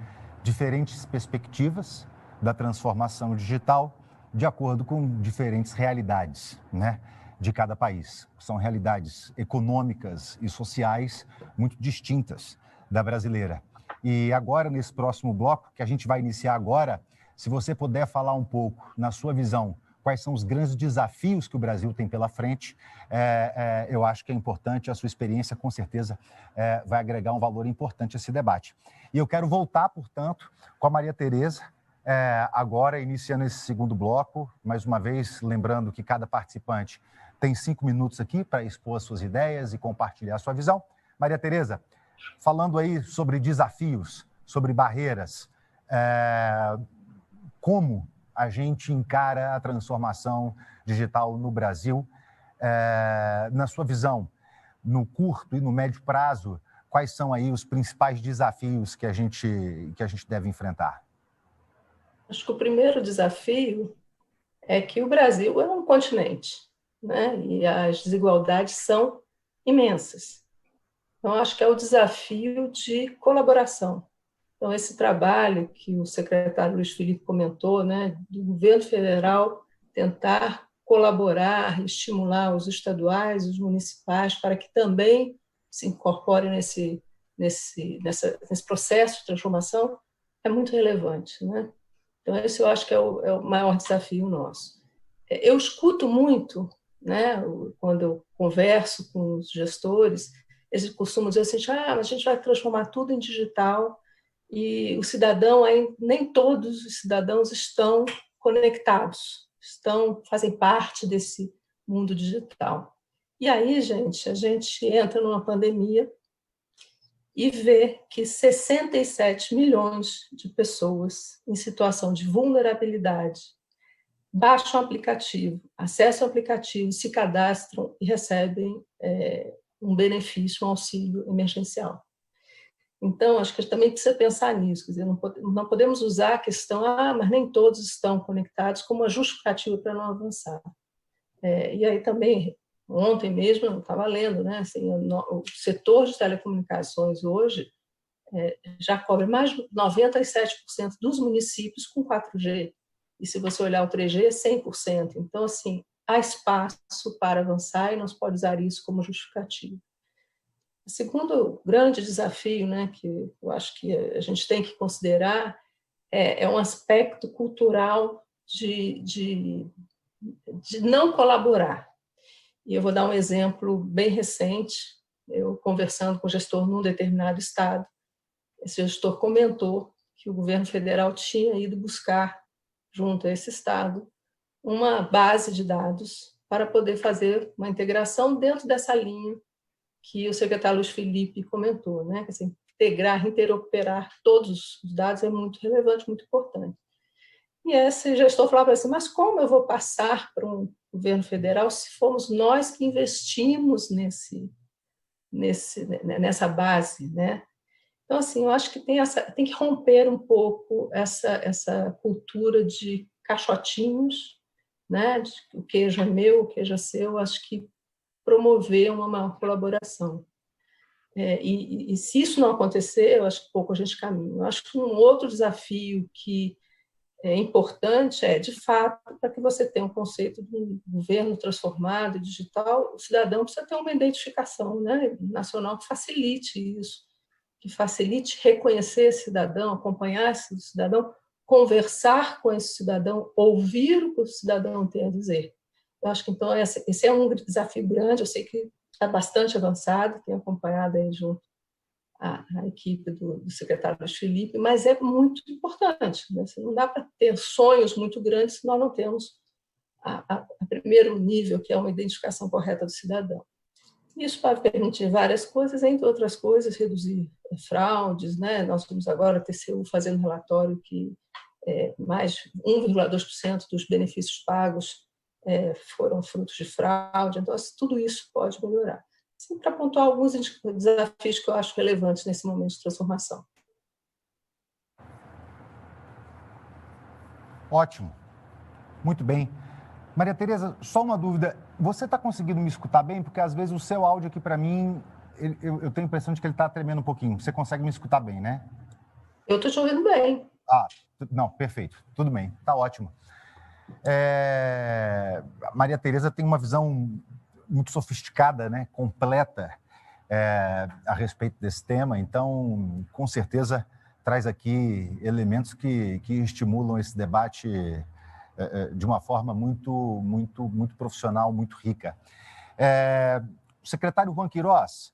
diferentes perspectivas da transformação digital de acordo com diferentes realidades, né, de cada país. São realidades econômicas e sociais muito distintas da brasileira. E agora, nesse próximo bloco, que a gente vai iniciar agora, se você puder falar um pouco, na sua visão, quais são os grandes desafios que o Brasil tem pela frente, eu acho que é importante, a sua experiência com certeza vai agregar um valor importante a esse debate. E eu quero voltar, portanto, com a Maria Tereza, agora iniciando esse segundo bloco, mais uma vez lembrando que cada participante tem 5 minutos aqui para expor as suas ideias e compartilhar a sua visão. Maria Tereza, falando aí sobre desafios, sobre barreiras, como a gente encara a transformação digital no Brasil, na sua visão, no curto e no médio prazo, quais são aí os principais desafios que a gente deve enfrentar? Acho que o primeiro desafio é que o Brasil é um continente, né? E as desigualdades são imensas. Então, acho que é o desafio de colaboração. Então, esse trabalho que o secretário Luiz Felipe comentou, né, do governo federal tentar colaborar, estimular os estaduais e os municipais para que também se incorporem nesse processo de transformação, é muito relevante, né? Então, esse eu acho que é o maior desafio nosso. Eu escuto muito, né, quando eu converso com os gestores, eles costumam dizer assim, a gente vai transformar tudo em digital e o cidadão, nem todos os cidadãos estão conectados, fazem parte desse mundo digital. E aí, gente, a gente entra numa pandemia e vê que 67 milhões de pessoas em situação de vulnerabilidade baixam o aplicativo, acessam o aplicativo, se cadastram e recebem um benefício, um auxílio emergencial. Então, acho que a gente também precisa pensar nisso, quer dizer, não podemos usar a questão, mas nem todos estão conectados, como uma justificativa para não avançar. E aí também, ontem mesmo, eu estava lendo, né, assim, o setor de telecomunicações hoje já cobre mais de 97% dos municípios com 4G, e se você olhar o 3G, é 100%. Então, assim, há espaço para avançar e não se pode usar isso como justificativo. O segundo grande desafio, né, que eu acho que a gente tem que considerar é um aspecto cultural de não colaborar. E eu vou dar um exemplo bem recente. Eu conversando com o gestor num determinado estado, esse gestor comentou que o governo federal tinha ido buscar, junto a esse estado, uma base de dados para poder fazer uma integração dentro dessa linha que o secretário Luiz Felipe comentou, né? Que, assim, integrar, interoperar todos os dados é muito relevante, muito importante. E esse gestor falava assim, mas como eu vou passar para um governo federal se fomos nós que investimos nessa base, né? Então, assim, eu acho que tem que romper um pouco essa cultura de caixotinhos, né? De que o queijo é meu, o queijo é seu. Eu acho que promover uma maior colaboração. E se isso não acontecer, eu acho que pouco a gente caminha. Eu acho que um outro desafio que é importante de fato, para que você tenha um conceito de um governo transformado e digital, o cidadão precisa ter uma identificação, né, nacional que facilite isso, que facilite reconhecer esse cidadão, acompanhar esse cidadão, conversar com esse cidadão, ouvir o que o cidadão tem a dizer. Eu acho que, então, esse é um desafio grande, eu sei que está bastante avançado, tenho acompanhado aí junto a equipe do secretário Luiz Felipe, mas é muito importante, né? Não dá para ter sonhos muito grandes se nós não temos a primeiro nível, que é uma identificação correta do cidadão. Isso vai permitir várias coisas, entre outras coisas, reduzir fraudes, né? Nós vamos agora, a TCU, fazendo um relatório que mais de 1,2% dos benefícios pagos foram frutos de fraude, então tudo isso pode melhorar. Assim, para pontuar alguns desafios que eu acho relevantes nesse momento de transformação. Ótimo, muito bem. Maria Tereza, só uma dúvida, você está conseguindo me escutar bem? Porque às vezes o seu áudio aqui para mim, eu tenho a impressão de que ele está tremendo um pouquinho. Você consegue me escutar bem, né? Eu estou te ouvindo bem. Não, perfeito, tudo bem, está ótimo. A Maria Tereza tem uma visão muito sofisticada, né, completa a respeito desse tema, então, com certeza, traz aqui elementos que estimulam esse debate de uma forma muito profissional, muito rica. Secretário Juan Queiroz,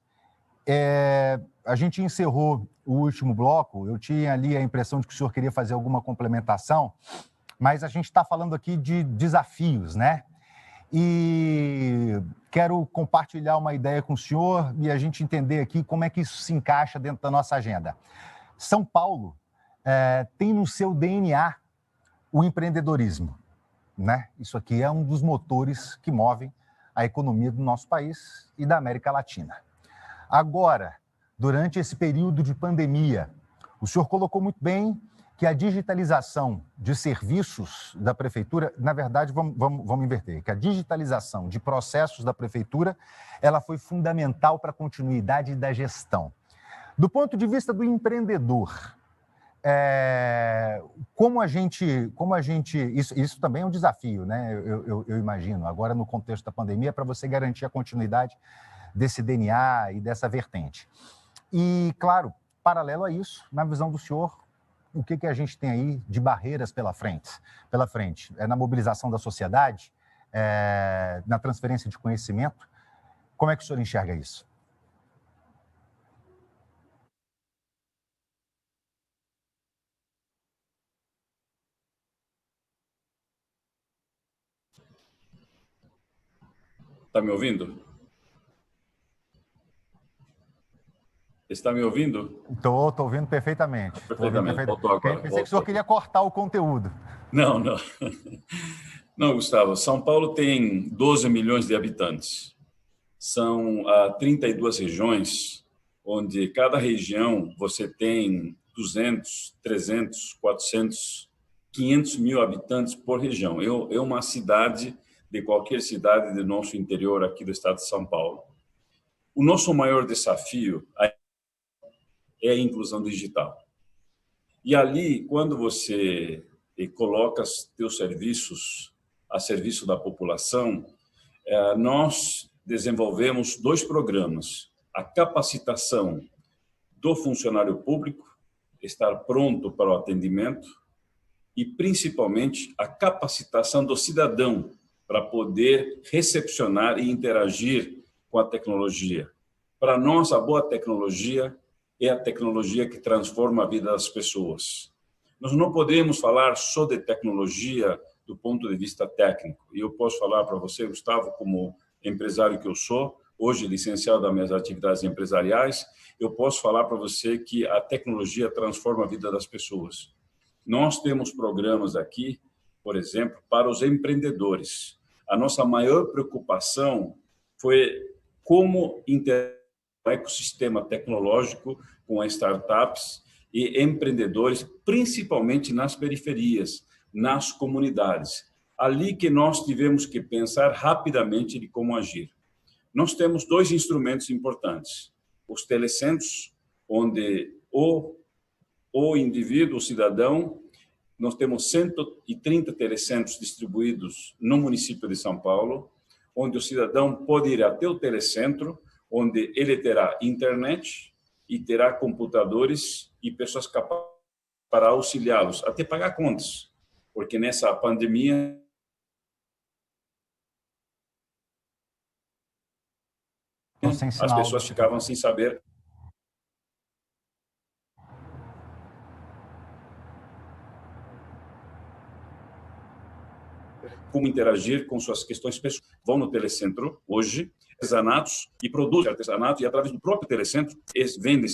a gente encerrou o último bloco, eu tinha ali a impressão de que o senhor queria fazer alguma complementação, mas a gente está falando aqui de desafios, né? E quero compartilhar uma ideia com o senhor e a gente entender aqui como é que isso se encaixa dentro da nossa agenda. São Paulo tem no seu DNA o empreendedorismo, né? Isso aqui é um dos motores que movem a economia do nosso país e da América Latina. Agora, durante esse período de pandemia, o senhor colocou muito bem que a digitalização de serviços da prefeitura, na verdade, vamos inverter, que a digitalização de processos da prefeitura, ela foi fundamental para a continuidade da gestão. Do ponto de vista do empreendedor, como a gente isso também é um desafio, né? Eu imagino, agora no contexto da pandemia, para você garantir a continuidade desse DNA e dessa vertente. E, claro, paralelo a isso, na visão do senhor, o que a gente tem aí de barreiras pela frente? Na mobilização da sociedade, na transferência de conhecimento. Como é que o senhor enxerga isso? Está me ouvindo? Está me ouvindo? Estou ouvindo perfeitamente. Perfeitamente. Voltou agora. Pensei que o senhor queria cortar o conteúdo. Não. Não, Gustavo. São Paulo tem 12 milhões de habitantes. São 32 regiões, onde cada região você tem 200, 300, 400, 500 mil habitantes por região. É uma cidade de qualquer cidade do nosso interior aqui do estado de São Paulo. O nosso maior desafio é a inclusão digital. E ali, quando você coloca seus serviços a serviço da população, nós desenvolvemos 2 programas. A capacitação do funcionário público, estar pronto para o atendimento, e, principalmente, a capacitação do cidadão para poder recepcionar e interagir com a tecnologia. Para nós, a boa tecnologia é a tecnologia que transforma a vida das pessoas. Nós não podemos falar só de tecnologia do ponto de vista técnico. E eu posso falar para você, Gustavo, como empresário que eu sou, hoje licenciado das minhas atividades empresariais, eu posso falar para você que a tecnologia transforma a vida das pessoas. Nós temos programas aqui, por exemplo, para os empreendedores. A nossa maior preocupação foi como interagir ecossistema tecnológico com startups e empreendedores, principalmente nas periferias, nas comunidades. Ali que nós tivemos que pensar rapidamente de como agir. Nós temos 2 instrumentos importantes. Os telecentros, onde o indivíduo, o cidadão, nós temos 130 telecentros distribuídos no município de São Paulo, onde o cidadão pode ir até o telecentro, onde ele terá internet e terá computadores e pessoas capazes para auxiliá-los, até pagar contas, porque nessa pandemia as pessoas ficavam sem saber como interagir com suas questões pessoais. Vão no telecentro hoje, artesanatos, e produzem artesanato, e através do próprio telecentro, eles vendem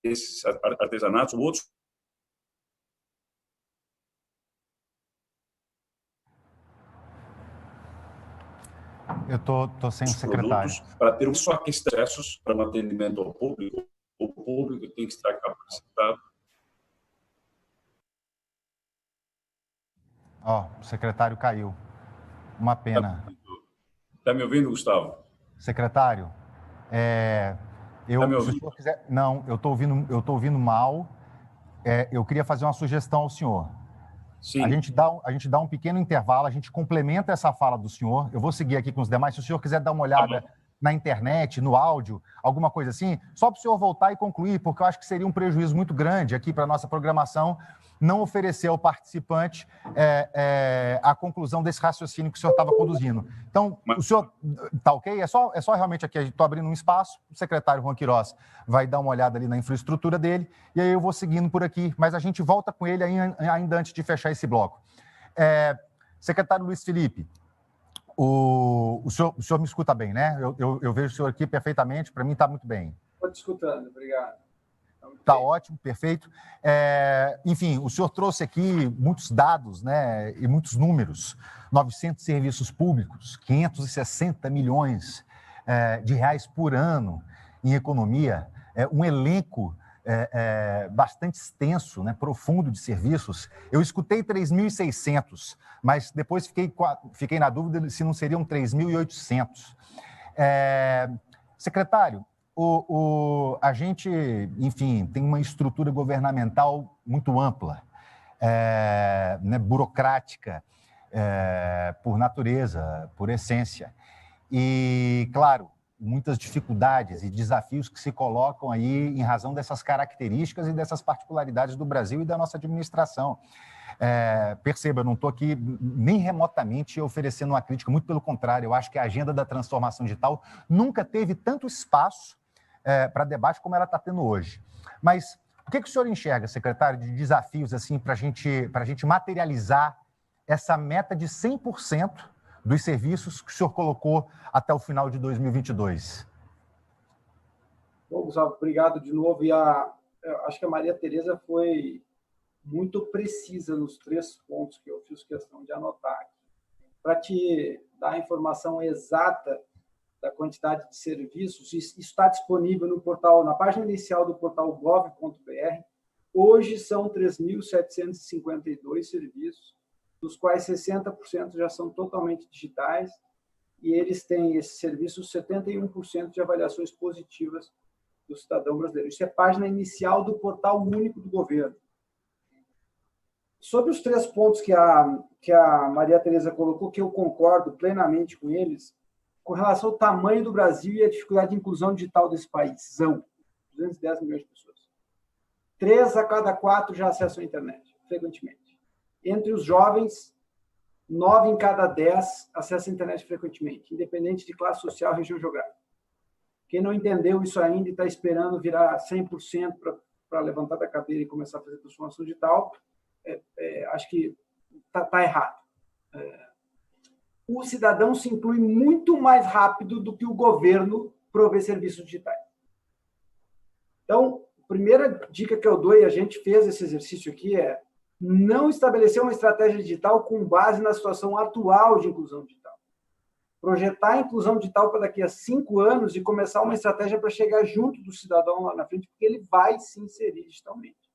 esses artesanatos ou outros Eu tô sem o secretário. Para ter só acessos para um atendimento ao público. O público tem que estar capacitado. O secretário caiu. Uma pena. Está me ouvindo, Gustavo? Secretário, Tá me ouvindo? se o senhor quiser... Não, eu estou ouvindo mal. Eu queria fazer uma sugestão ao senhor. Sim. A gente dá um pequeno intervalo, a gente complementa essa fala do senhor. Eu vou seguir aqui com os demais. Se o senhor quiser dar uma olhada na internet, no áudio, alguma coisa assim, só para o senhor voltar e concluir, porque eu acho que seria um prejuízo muito grande aqui para a nossa programação não oferecer ao participante a conclusão desse raciocínio que o senhor estava conduzindo. Então, o senhor está ok? É só realmente aqui, estou abrindo um espaço, o secretário Juan Queiroz vai dar uma olhada ali na infraestrutura dele, e aí eu vou seguindo por aqui, mas a gente volta com ele ainda antes de fechar esse bloco. Secretário Luiz Felipe, o senhor me escuta bem, né? Eu vejo o senhor aqui perfeitamente, para mim está muito bem. Estou te escutando, obrigado. Está ótimo, perfeito. Enfim, o senhor trouxe aqui muitos dados, né, e muitos números. 900 serviços públicos, 560 milhões de reais por ano em economia, um elenco bastante extenso, né, profundo de serviços. Eu escutei 3.600, mas depois fiquei na dúvida se não seriam 3.800. Secretário, a gente, enfim, tem uma estrutura governamental muito ampla, né, burocrática, por natureza, por essência. E, claro, muitas dificuldades e desafios que se colocam aí em razão dessas características e dessas particularidades do Brasil e da nossa administração. Perceba, eu não estou aqui nem remotamente oferecendo uma crítica, muito pelo contrário, eu acho que a agenda da transformação digital nunca teve tanto espaço para debate como ela está tendo hoje. Mas o que o senhor enxerga, secretário, de desafios assim, para a gente materializar essa meta de 100% dos serviços que o senhor colocou até o final de 2022? Bom, Gustavo, obrigado de novo. E acho que a Maria Tereza foi muito precisa nos 3 pontos que eu fiz questão de anotar aqui. Para te dar a informação exata da quantidade de serviços, isso está disponível no portal, na página inicial do portal gov.br. Hoje são 3.752 serviços, dos quais 60% já são totalmente digitais, e eles têm, esses serviços, 71% de avaliações positivas do cidadão brasileiro. Isso é a página inicial do portal único do governo. Sobre os 3 pontos que a Maria Tereza colocou, que eu concordo plenamente com eles, com relação ao tamanho do Brasil e a dificuldade de inclusão digital desse país. São 210 milhões de pessoas. 3 a cada 4 já acessam a internet, frequentemente. Entre os jovens, 9 em cada 10 acessam a internet frequentemente, independente de classe social e região geográfica. Quem não entendeu isso ainda e está esperando virar 100% para levantar da cadeira e começar a fazer transformação digital, acho que está errado. O cidadão se inclui muito mais rápido do que o governo prover serviços digitais. Então, a primeira dica que eu dou, e a gente fez esse exercício aqui, é não estabelecer uma estratégia digital com base na situação atual de inclusão digital. projetar a inclusão digital para daqui a 5 anos e começar uma estratégia para chegar junto do cidadão lá na frente, porque ele vai se inserir digitalmente.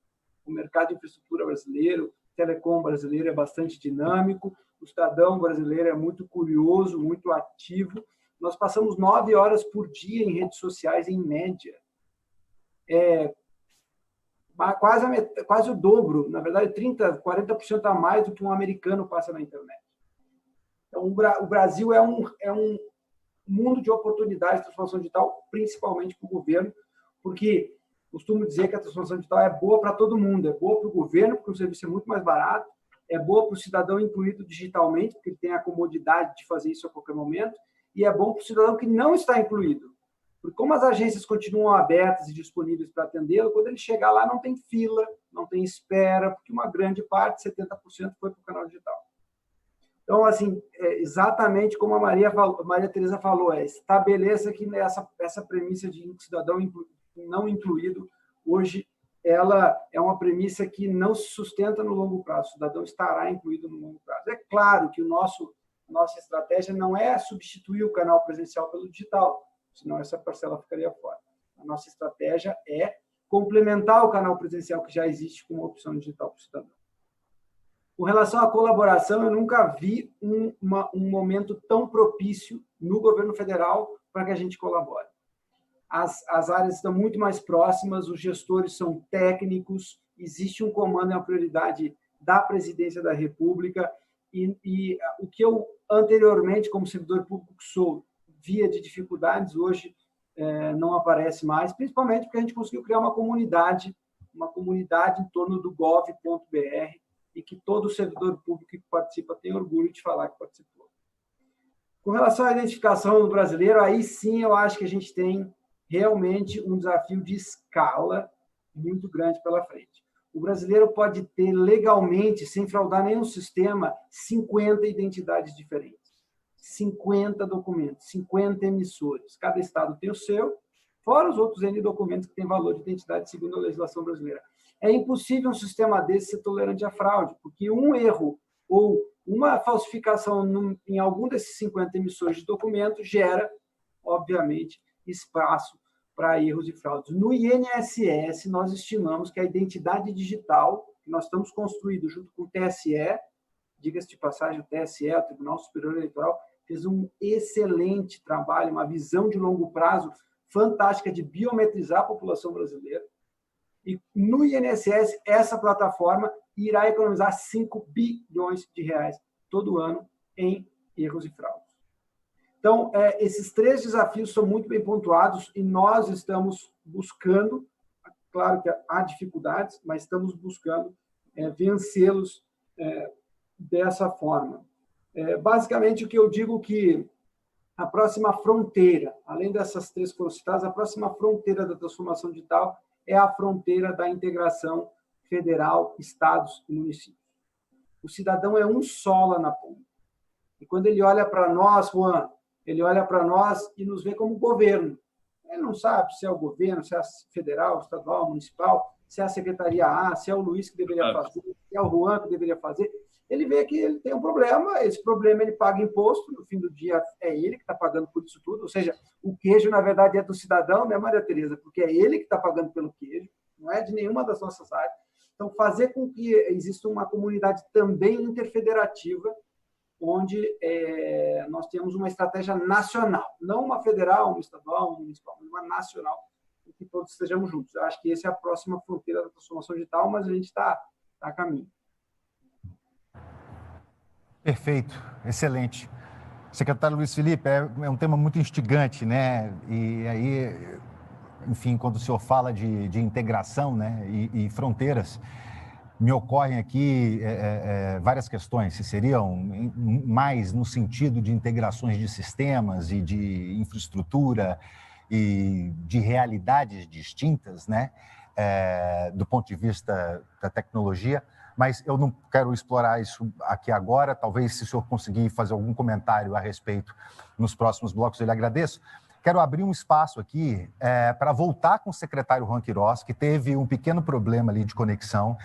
O mercado de infraestrutura brasileiro, o telecom brasileiro é bastante dinâmico, o cidadão brasileiro é muito curioso, muito ativo. Nós passamos 9 horas por dia em redes sociais, em média. Quase o dobro, na verdade, 30%, 40% a mais do que um americano passa na internet. Então, o Brasil é um mundo de oportunidades de transformação digital, principalmente para o governo, porque costumo dizer que a transformação digital é boa para todo mundo, é boa para o governo, porque o serviço é muito mais barato, é boa para o cidadão incluído digitalmente, porque ele tem a comodidade de fazer isso a qualquer momento, e é bom para o cidadão que não está incluído. Porque como as agências continuam abertas e disponíveis para atendê-lo, quando ele chegar lá não tem fila, não tem espera, porque uma grande parte, 70%, foi para o canal digital. Então, assim, exatamente como a Maria Tereza falou, estabeleça que essa premissa de cidadão não incluído, hoje, ela é uma premissa que não se sustenta no longo prazo. O cidadão estará incluído no longo prazo. É claro que nossa estratégia não é substituir o canal presencial pelo digital, senão essa parcela ficaria fora. A nossa estratégia é complementar o canal presencial que já existe com uma opção digital para o cidadão. Com relação à colaboração, eu nunca vi um momento tão propício no governo federal para que a gente colabore. As áreas estão muito mais próximas, os gestores são técnicos, existe um comando e uma prioridade da Presidência da República, e o que eu anteriormente, como servidor público que sou, via de dificuldades, hoje não aparece mais, principalmente porque a gente conseguiu criar uma comunidade em torno do gov.br, e que todo servidor público que participa tem orgulho de falar que participou. Com relação à identificação do brasileiro, aí sim eu acho que a gente tem realmente um desafio de escala muito grande pela frente. O brasileiro pode ter legalmente, sem fraudar nenhum sistema, 50 identidades diferentes, 50 documentos, 50 emissores. Cada estado tem o seu, fora os outros N documentos que têm valor de identidade segundo a legislação brasileira. É impossível um sistema desse ser tolerante à fraude, porque um erro ou uma falsificação em algum desses 50 emissores de documento gera, obviamente, espaço para erros e fraudes. No INSS, nós estimamos que a identidade digital, que nós estamos construindo junto com o TSE, diga-se de passagem, o TSE, o Tribunal Superior Eleitoral, fez um excelente trabalho, uma visão de longo prazo fantástica de biometrizar a população brasileira. E no INSS, essa plataforma irá economizar 5 bilhões de reais todo ano em erros e fraudes. Então, esses 3 desafios são muito bem pontuados e nós estamos buscando, claro que há dificuldades, mas estamos buscando vencê-los dessa forma. Basicamente, o que eu digo que a próxima fronteira, além dessas 3 que foram citadas, a próxima fronteira da transformação digital é a fronteira da integração federal, estados e municípios. O cidadão é um só lá na ponta. E quando ele olha para nós, Juan, ele olha para nós e nos vê como governo. Ele não sabe se é o governo, se é federal, estadual, municipal, se é a secretaria A, se é o Luiz que deveria fazer, se é o Juan que deveria fazer. Ele vê que ele tem um problema, esse problema ele paga imposto, no fim do dia é ele que está pagando por isso tudo, ou seja, o queijo, na verdade, é do cidadão, né, Maria Tereza? Porque é ele que está pagando pelo queijo, não é de nenhuma das nossas áreas. Então, fazer com que exista uma comunidade também interfederativa, onde nós temos uma estratégia nacional, não uma federal, uma estadual, uma municipal, mas uma nacional, e que todos estejamos juntos. Eu acho que essa é a próxima fronteira da transformação digital, mas a gente está a caminho. Perfeito, excelente. Secretário Luiz Felipe, é um tema muito instigante, né? E aí, enfim, quando o senhor fala de integração, né, e fronteiras, me ocorrem aqui várias questões, se seriam mais no sentido de integrações de sistemas e de infraestrutura e de realidades distintas, né, do ponto de vista da tecnologia, mas eu não quero explorar isso aqui agora. Talvez, se o senhor conseguir fazer algum comentário a respeito nos próximos blocos, eu lhe agradeço. Quero abrir um espaço aqui para voltar com o secretário Juan Queiroz, que teve um pequeno problema ali de conexão.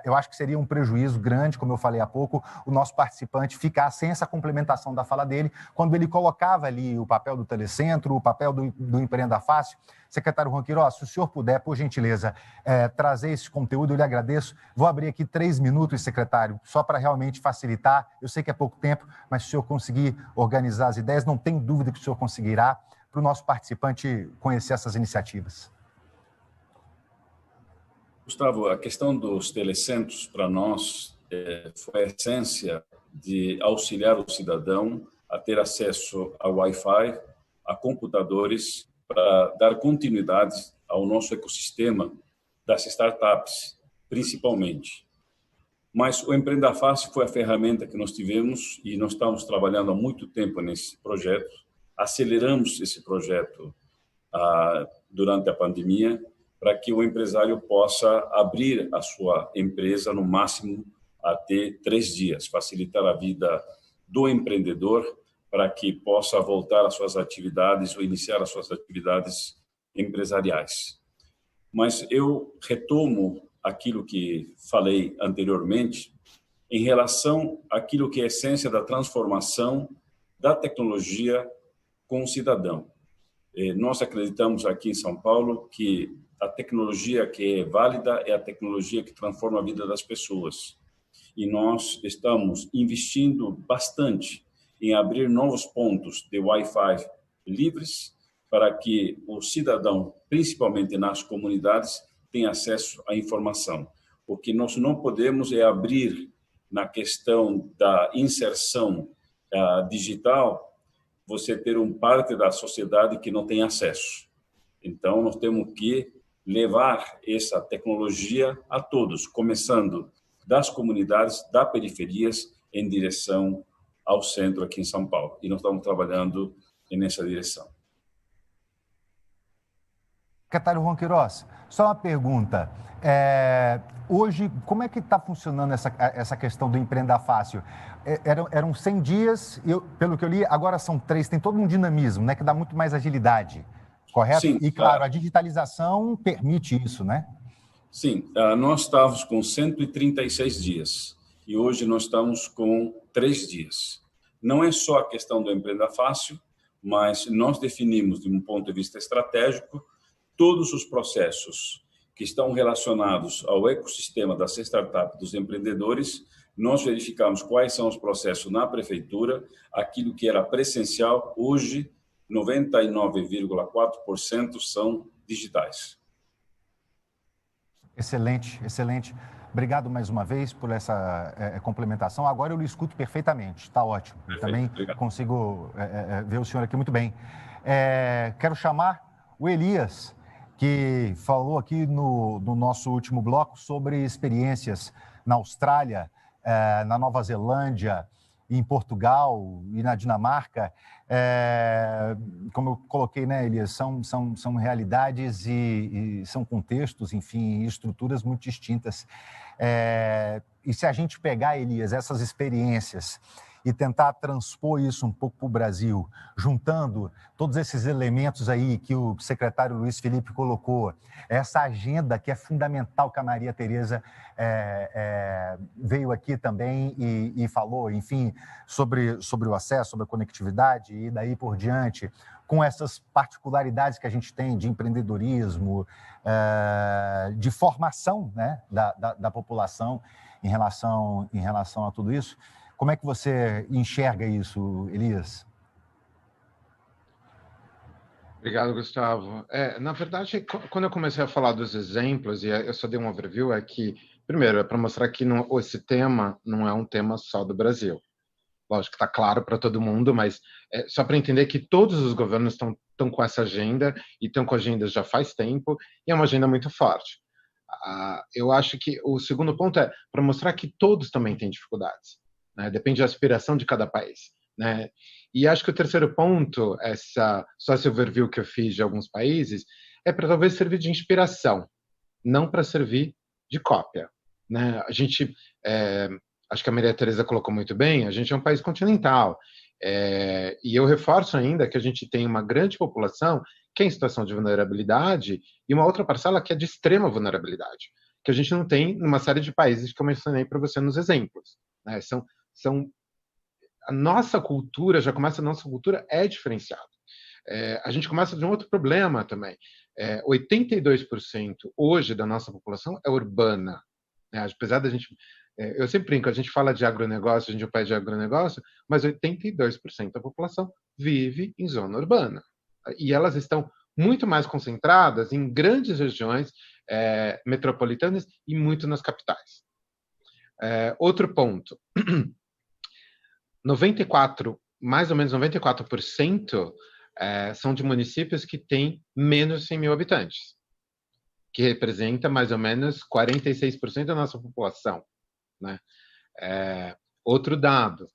Eu acho que seria um prejuízo grande, como eu falei há pouco, o nosso participante ficar sem essa complementação da fala dele, quando ele colocava ali o papel do Telecentro, o papel do Empreenda Fácil. Secretário Juan Queiroz, se o senhor puder, por gentileza, trazer esse conteúdo, eu lhe agradeço. Vou abrir aqui 3 minutos, secretário, só para realmente facilitar. Eu sei que é pouco tempo, mas se o senhor conseguir organizar as ideias, não tenho dúvida que o senhor conseguirá, para o nosso participante conhecer essas iniciativas. Gustavo, a questão dos telecentros, para nós, foi a essência de auxiliar o cidadão a ter acesso a Wi-Fi, a computadores, para dar continuidade ao nosso ecossistema das startups, principalmente. Mas o Empreenda Fácil foi a ferramenta que nós tivemos e nós estamos trabalhando há muito tempo nesse projeto. Aceleramos esse projeto durante a pandemia para que o empresário possa abrir a sua empresa no máximo até 3 dias, facilitar a vida do empreendedor para que possa voltar às suas atividades ou iniciar as suas atividades empresariais. Mas eu retomo aquilo que falei anteriormente em relação àquilo que é a essência da transformação da tecnologia com o cidadão. Nós acreditamos aqui em São Paulo que a tecnologia que é válida é a tecnologia que transforma a vida das pessoas. E nós estamos investindo bastante em abrir novos pontos de Wi-Fi livres para que o cidadão, principalmente nas comunidades, tenha acesso à informação. O que nós não podemos é abrir na questão da inserção digital, você ter parte da sociedade que não tem acesso. Então, nós temos que levar essa tecnologia a todos, começando das comunidades, das periferias, em direção ao centro aqui em São Paulo. E nós estamos trabalhando nessa direção. Secretário Juan Queiroz, só uma pergunta. Hoje, como é que está funcionando essa questão do Empreenda Fácil? Eram 100 dias, pelo que eu li, agora são 3, tem todo um dinamismo, né, que dá muito mais agilidade, correto? Sim, e, claro, a digitalização permite isso, né? Sim, nós estávamos com 136 dias e hoje nós estamos com 3 dias. Não é só a questão do Empreenda Fácil, mas nós definimos, de um ponto de vista estratégico, todos os processos que estão relacionados ao ecossistema das startups, dos empreendedores. Nós verificamos quais são os processos na prefeitura, aquilo que era presencial, hoje 99,4% são digitais. Excelente, excelente. Obrigado mais uma vez por essa complementação. Agora eu lhe escuto perfeitamente, está ótimo. Perfeito, também obrigado. Consigo ver o senhor aqui muito bem. Quero chamar o Elias, que falou aqui no nosso último bloco sobre experiências na Austrália, na Nova Zelândia, em Portugal e na Dinamarca. Como eu coloquei, né, Elias, são realidades e são contextos, enfim, estruturas muito distintas. E se a gente pegar, Elias, essas experiências e tentar transpor isso um pouco para o Brasil, juntando todos esses elementos aí que o secretário Luiz Felipe colocou, essa agenda que é fundamental que a Maria Tereza veio aqui também e falou, enfim, sobre o acesso, sobre a conectividade e daí por diante, com essas particularidades que a gente tem de empreendedorismo, de formação, né, da população em relação a tudo isso. Como é que você enxerga isso, Elias? Obrigado, Gustavo. Na verdade, quando eu comecei a falar dos exemplos, e eu só dei um overview, é que, primeiro, é para mostrar que esse tema não é um tema só do Brasil. Lógico que está claro para todo mundo, mas só para entender que todos os governos estão com essa agenda, e estão com agendas já faz tempo, e é uma agenda muito forte. Eu acho que o segundo ponto é para mostrar que todos também têm dificuldades. Depende da aspiração de cada país, né? E acho que o terceiro ponto, só esse overview que eu fiz de alguns países, é para talvez servir de inspiração, não para servir de cópia, né? A gente, acho que a Maria Tereza colocou muito bem, a gente é um país continental, E eu reforço ainda que a gente tem uma grande população que é em situação de vulnerabilidade e uma outra parcela que é de extrema vulnerabilidade, que a gente não tem numa série de países que eu mencionei para você nos exemplos, né? A nossa cultura é diferenciada. A gente começa de um outro problema também. 82% hoje da nossa população é urbana, né? Apesar da gente... eu sempre brinco, a gente fala de agronegócio, a gente é um país de agronegócio, mas 82% da população vive em zona urbana. E elas estão muito mais concentradas em grandes regiões metropolitanas e muito nas capitais. Outro ponto, mais ou menos 94% são de municípios que têm menos de 100 mil habitantes, que representa mais ou menos 46% da nossa população, né? Outro dado,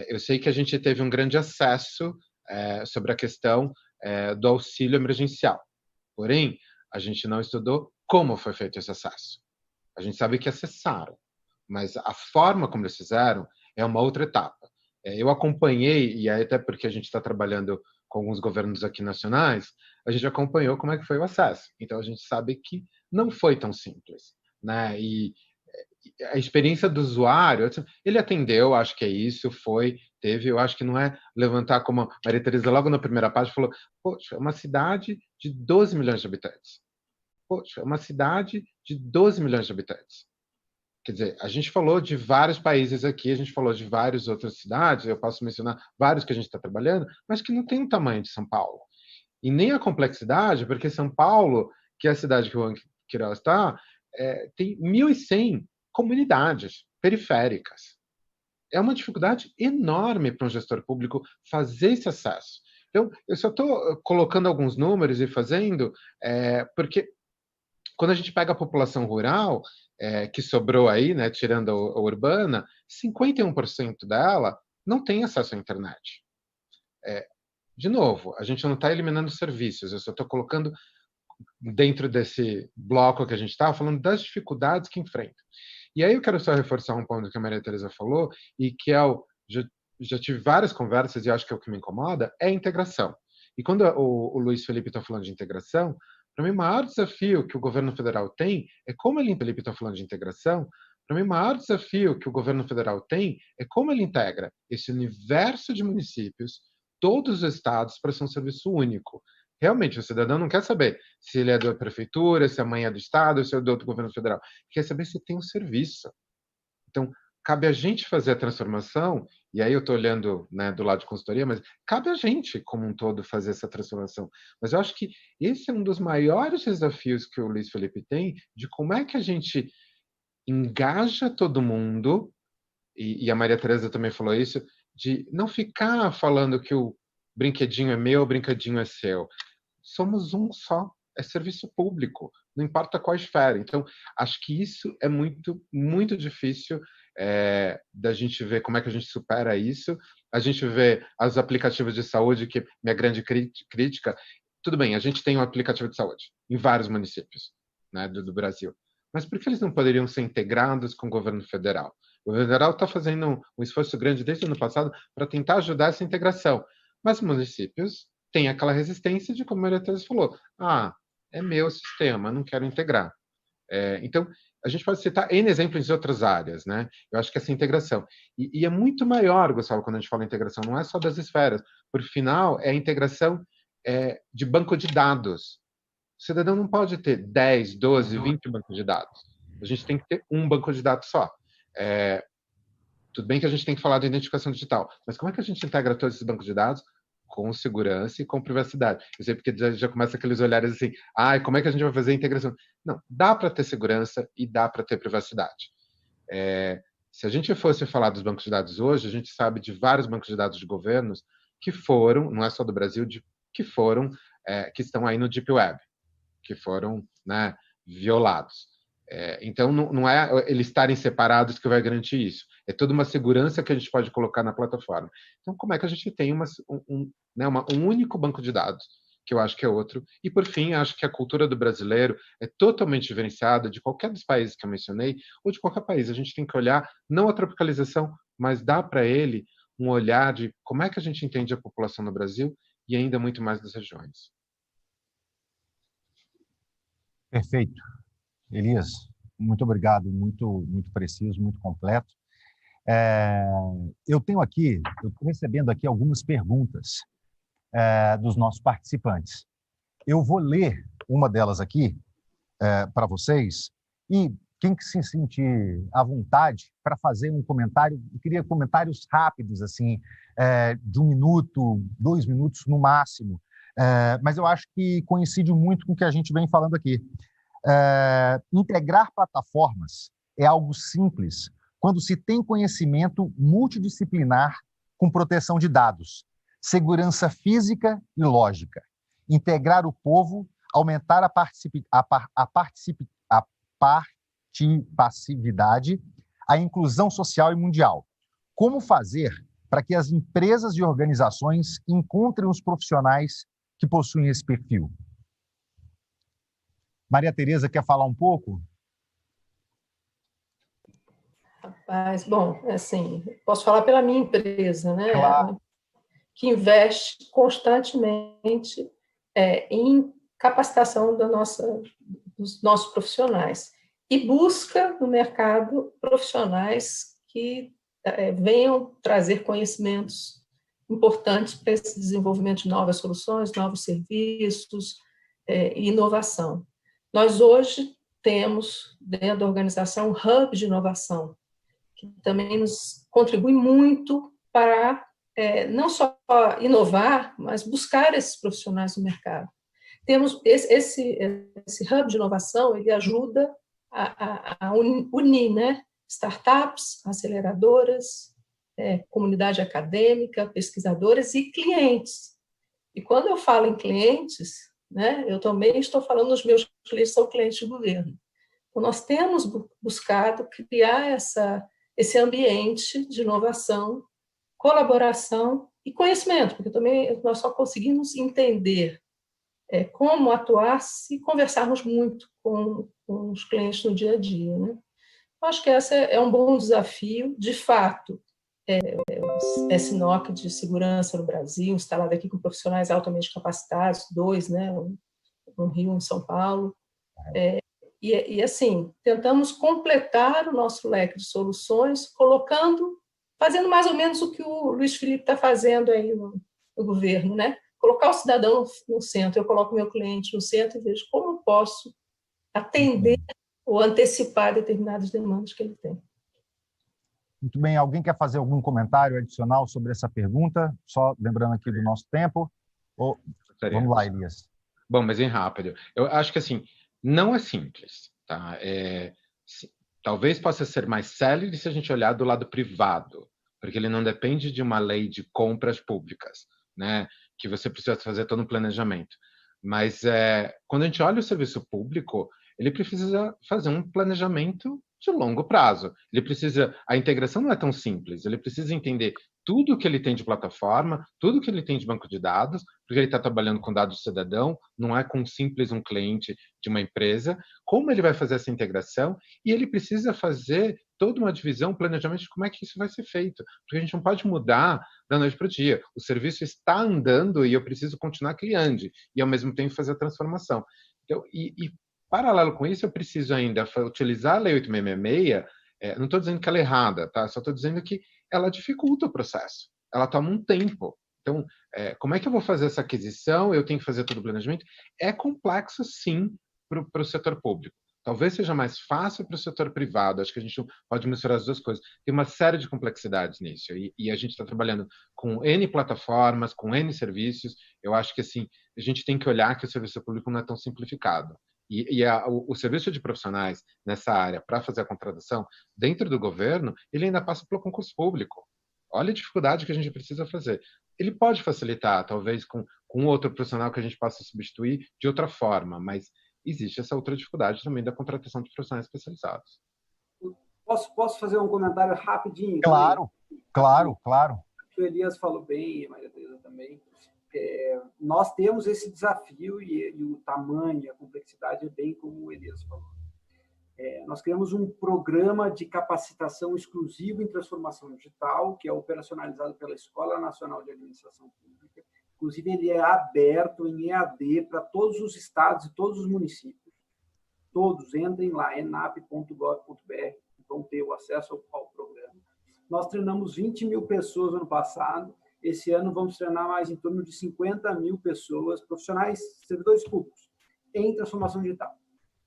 eu sei que a gente teve um grande acesso sobre a questão do auxílio emergencial, porém, a gente não estudou como foi feito esse acesso. A gente sabe que acessaram, mas a forma como eles fizeram é uma outra etapa. Eu acompanhei, e até porque a gente está trabalhando com alguns governos aqui nacionais, a gente acompanhou como é que foi o acesso. Então, a gente sabe que não foi tão simples, né? E a experiência do usuário, ele atendeu, acho que é isso, teve, eu acho que não é levantar como a Maria Tereza logo na primeira página falou, poxa, é uma cidade de 12 milhões de habitantes. Poxa, é uma cidade de 12 milhões de habitantes. Quer dizer, a gente falou de vários países aqui, a gente falou de várias outras cidades, eu posso mencionar vários que a gente está trabalhando, mas que não tem o tamanho de São Paulo. E nem a complexidade, porque São Paulo, que é a cidade que o Juan Queiroz está, tem 1.100 comunidades periféricas. É uma dificuldade enorme para um gestor público fazer esse acesso. Então, eu só estou colocando alguns números e fazendo, porque quando a gente pega a população rural, que sobrou aí, né, tirando a urbana, 51% dela não tem acesso à internet. De novo, a gente não está eliminando serviços, eu só estou colocando dentro desse bloco que a gente está falando das dificuldades que enfrenta. E aí eu quero só reforçar um ponto que a Maria Tereza falou, e que já tive várias conversas e acho que é o que me incomoda, é a integração. E quando o Luiz Felipe está falando de integração, para mim, o maior desafio que o governo federal tem é como ele está falando de integração. Para mim, o maior desafio que o governo federal tem é como ele integra esse universo de municípios, todos os estados, para ser um serviço único. Realmente, o cidadão não quer saber se ele é da prefeitura, se a mãe é do estado, se é do outro governo federal. Quer saber se tem um serviço. Então, cabe a gente fazer a transformação, e aí eu estou olhando, né, do lado de consultoria, mas cabe a gente, como um todo, fazer essa transformação. Mas eu acho que esse é um dos maiores desafios que o Luiz Felipe tem, de como é que a gente engaja todo mundo, e a Maria Tereza também falou isso, de não ficar falando que o brinquedinho é meu, o brinquedinho é seu. Somos um só, é serviço público, não importa qual esfera. Então, acho que isso é muito, muito difícil da gente ver como é que a gente supera isso. A gente vê os aplicativos de saúde, que minha grande crítica, tudo bem, a gente tem um aplicativo de saúde em vários municípios, né, do Brasil, mas por que eles não poderiam ser integrados com o governo federal? O governo federal está fazendo um esforço grande desde o ano passado para tentar ajudar essa integração, mas os municípios têm aquela resistência de, como a Maria Tereza falou, é meu sistema, não quero integrar. Então, a gente pode citar N exemplos de outras áreas, né? Eu acho que essa integração. E é muito maior, Gustavo, quando a gente fala integração, não é só das esferas. Por final, é a integração de banco de dados. O cidadão não pode ter 10, 12, 20 bancos de dados. A gente tem que ter um banco de dados só. Tudo bem que a gente tem que falar de identificação digital, mas como é que a gente integra todos esses bancos de dados? Com segurança e com privacidade. Eu sei porque já começa aqueles olhares assim, como é que a gente vai fazer a integração? Não, dá para ter segurança e dá para ter privacidade. Se a gente fosse falar dos bancos de dados hoje, a gente sabe de vários bancos de dados de governos que foram, não é só do Brasil, que estão aí no Deep Web, que foram, né, violados. Então, não é eles estarem separados que vai garantir isso. É toda uma segurança que a gente pode colocar na plataforma. Então, como é que a gente tem um único banco de dados, que eu acho que é outro. E, por fim, acho que a cultura do brasileiro é totalmente diferenciada de qualquer dos países que eu mencionei, ou de qualquer país. A gente tem que olhar, não a tropicalização, mas dar para ele um olhar de como é que a gente entende a população no Brasil e ainda muito mais das regiões. Perfeito. Elias, muito obrigado, muito preciso, muito completo. Eu estou recebendo aqui algumas perguntas dos nossos participantes. Eu vou ler uma delas aqui para vocês e quem que se sentir à vontade para fazer um comentário, eu queria comentários rápidos, assim, de 1 minuto, 2 minutos no máximo, mas eu acho que coincide muito com o que a gente vem falando aqui. Integrar plataformas é algo simples quando se tem conhecimento multidisciplinar com proteção de dados, segurança física e lógica. Integrar o povo, aumentar a participatividade, a inclusão social e mundial. Como fazer para que as empresas e organizações encontrem os profissionais que possuem esse perfil? Maria Tereza, quer falar um pouco? Rapaz, bom, assim, posso falar pela minha empresa, né? Claro. Que investe constantemente em capacitação dos nossos profissionais e busca no mercado profissionais que venham trazer conhecimentos importantes para esse desenvolvimento de novas soluções, novos serviços e inovação. Nós hoje temos, dentro da organização, um hub de inovação, que também nos contribui muito para não só inovar, mas buscar esses profissionais no mercado. Temos esse hub de inovação, ele ajuda a unir, né, startups, aceleradoras, comunidade acadêmica, pesquisadores e clientes. E quando eu falo em clientes, né, eu também estou falando, os meus clientes são clientes do governo. Então, nós temos buscado criar esse ambiente de inovação, colaboração e conhecimento, porque também nós só conseguimos entender como atuar se conversarmos muito com os clientes no dia a dia, né? Eu acho que esse é um bom desafio. De fato, o SNOC de segurança no Brasil, instalado aqui com profissionais altamente capacitados, 2, né? Um no Rio, em São Paulo. E assim, tentamos completar o nosso leque de soluções, fazendo mais ou menos o que o Luiz Felipe está fazendo aí no governo, né? Colocar o cidadão no centro. Eu coloco o meu cliente no centro e vejo como posso atender ou antecipar determinadas demandas que ele tem. Muito bem. Alguém quer fazer algum comentário adicional sobre essa pergunta? Só lembrando aqui do nosso tempo. Vamos lá, Elias. Bom, mas bem rápido. Eu acho que, assim, não é simples, tá? Talvez possa ser mais célere se a gente olhar do lado privado, porque ele não depende de uma lei de compras públicas, né? Que você precisa fazer todo um planejamento. Mas quando a gente olha o serviço público, ele precisa fazer um planejamento de longo prazo. A integração não é tão simples, ele precisa entender tudo que ele tem de plataforma, tudo que ele tem de banco de dados, porque ele está trabalhando com dados do cidadão, não é com um cliente de uma empresa, como ele vai fazer essa integração, e ele precisa fazer toda uma divisão, um planejamento de como é que isso vai ser feito, porque a gente não pode mudar da noite para o dia. O serviço está andando e eu preciso continuar que ele ande, e ao mesmo tempo fazer a transformação. Então, paralelo com isso, eu preciso ainda utilizar a Lei 8666, não estou dizendo que ela é errada, tá? Só estou dizendo que ela dificulta o processo, ela toma um tempo. Então, como é que eu vou fazer essa aquisição? Eu tenho que fazer todo o planejamento? É complexo, sim, para o setor público. Talvez seja mais fácil para o setor privado. Acho que a gente pode misturar as duas coisas. Tem uma série de complexidades nisso. E a gente está trabalhando com N plataformas, com N serviços. Eu acho que, assim, a gente tem que olhar que o serviço público não é tão simplificado. O serviço de profissionais nessa área para fazer a contratação dentro do governo, ele ainda passa pelo concurso público. Olha a dificuldade que a gente precisa fazer. Ele pode facilitar, talvez, com outro profissional que a gente possa substituir de outra forma, mas existe essa outra dificuldade também da contratação de profissionais especializados. Posso fazer um comentário rapidinho? Claro. O Elias falou bem, a Maria Tereza também. Nós temos esse desafio e o tamanho, a complexidade é bem como o Elias falou. Nós criamos um programa de capacitação exclusivo em transformação digital, que é operacionalizado pela Escola Nacional de Administração Pública. Inclusive, ele é aberto em EAD para todos os estados e todos os municípios. Todos, entrem lá, enap.gov.br, vão ter o acesso ao programa. Nós treinamos 20 mil pessoas no ano passado. Esse ano vamos treinar mais em torno de 50 mil pessoas, profissionais, servidores públicos, em transformação digital.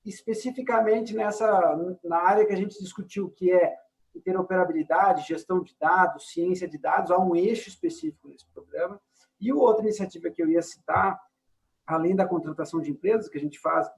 Especificamente na área que a gente discutiu, que é interoperabilidade, gestão de dados, ciência de dados, há um eixo específico nesse programa. E outra iniciativa que eu ia citar, além da contratação de empresas, que a gente faz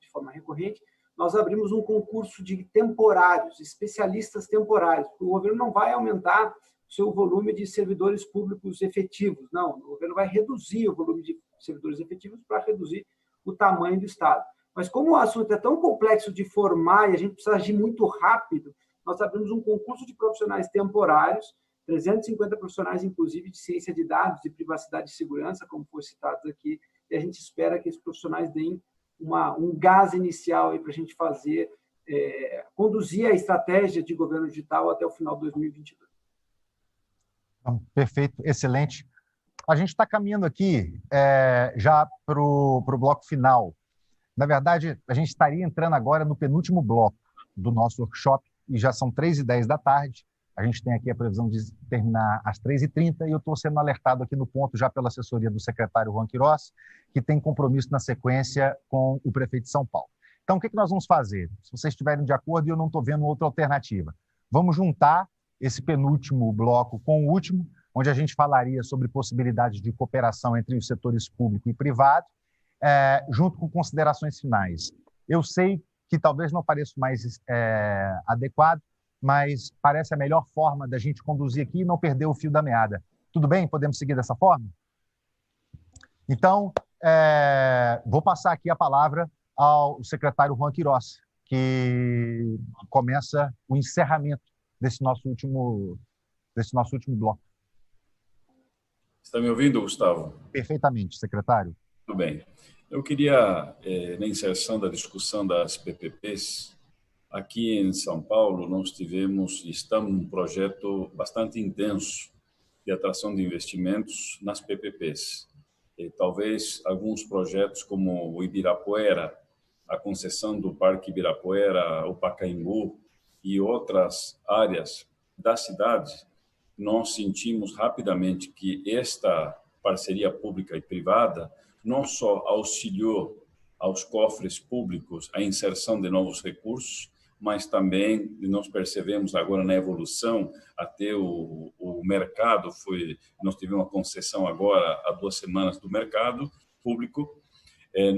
de forma recorrente, nós abrimos um concurso de temporários, especialistas temporários. O governo não vai aumentar o seu volume de servidores públicos efetivos, não. O governo vai reduzir o volume de servidores efetivos para reduzir o tamanho do Estado. Mas como o assunto é tão complexo de formar e a gente precisa agir muito rápido, nós abrimos um concurso de profissionais temporários, 350 profissionais, inclusive, de ciência de dados, de privacidade e segurança, como foi citado aqui, e a gente espera que esses profissionais deem um gás inicial para a gente fazer, conduzir a estratégia de governo digital até o final de 2022. Perfeito, excelente. A gente está caminhando aqui já para o bloco final. Na verdade, a gente estaria entrando agora no penúltimo bloco do nosso workshop, e já são 3h10 da tarde. A gente tem aqui a previsão de terminar às 3h30, e eu estou sendo alertado aqui no ponto já pela assessoria do secretário Juan Queiroz, que tem compromisso na sequência com o prefeito de São Paulo. Então, o que nós vamos fazer? Se vocês estiverem de acordo, e eu não estou vendo outra alternativa, vamos juntar esse penúltimo bloco com o último, onde a gente falaria sobre possibilidades de cooperação entre os setores público e privado, junto com considerações finais. Eu sei que talvez não pareça mais adequado, mas parece a melhor forma da gente conduzir aqui e não perder o fio da meada. Tudo bem? Podemos seguir dessa forma? Então, vou passar aqui a palavra ao secretário Juan Queiroz, que começa o encerramento desse nosso último bloco. Está me ouvindo, Gustavo? Perfeitamente, secretário. Tudo bem. Eu queria, na inserção da discussão das PPPs, aqui em São Paulo nós estamos num projeto bastante intenso de atração de investimentos nas PPPs. E talvez alguns projetos como o Ibirapuera, a concessão do Parque Ibirapuera, o Pacaembu e outras áreas da cidade, nós sentimos rapidamente que esta parceria pública e privada não só auxiliou aos cofres públicos a inserção de novos recursos, mas também nós percebemos agora na evolução, até o mercado nós tivemos uma concessão agora há 2 semanas do mercado público,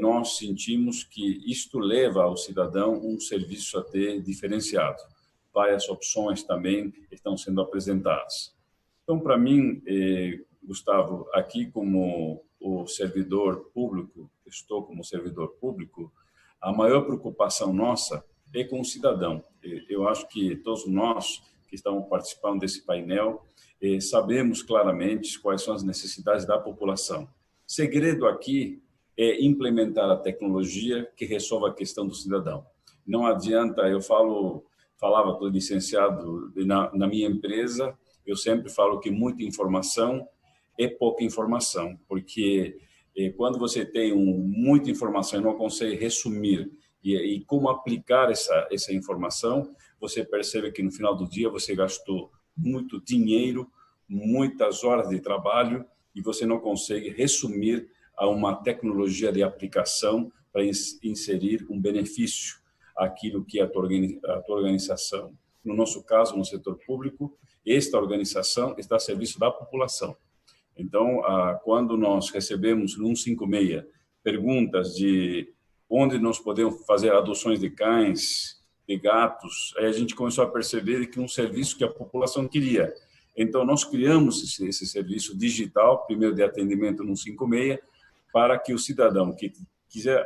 nós sentimos que isto leva ao cidadão um serviço até diferenciado. Várias opções também estão sendo apresentadas. Então, para mim, Gustavo, aqui como o servidor público, estou como servidor público, a maior preocupação nossa é com o cidadão. Eu acho que todos nós que estamos participando desse painel sabemos claramente quais são as necessidades da população. Segredo aqui é implementar a tecnologia que resolva a questão do cidadão. Não adianta, falava, estou licenciado na minha empresa, eu sempre falo que muita informação é pouca informação, porque quando você tem muita informação e não consegue resumir e como aplicar essa informação, você percebe que no final do dia você gastou muito dinheiro, muitas horas de trabalho e você não consegue resumir a uma tecnologia de aplicação para inserir um benefício àquilo que é a tua organização. No nosso caso, no setor público, esta organização está a serviço da população. Então, quando nós recebemos no 156 perguntas de onde nós podemos fazer adoções de cães, de gatos, aí a gente começou a perceber que um serviço que a população queria. Então, nós criamos esse serviço digital, primeiro de atendimento no 156, para que o cidadão que quiser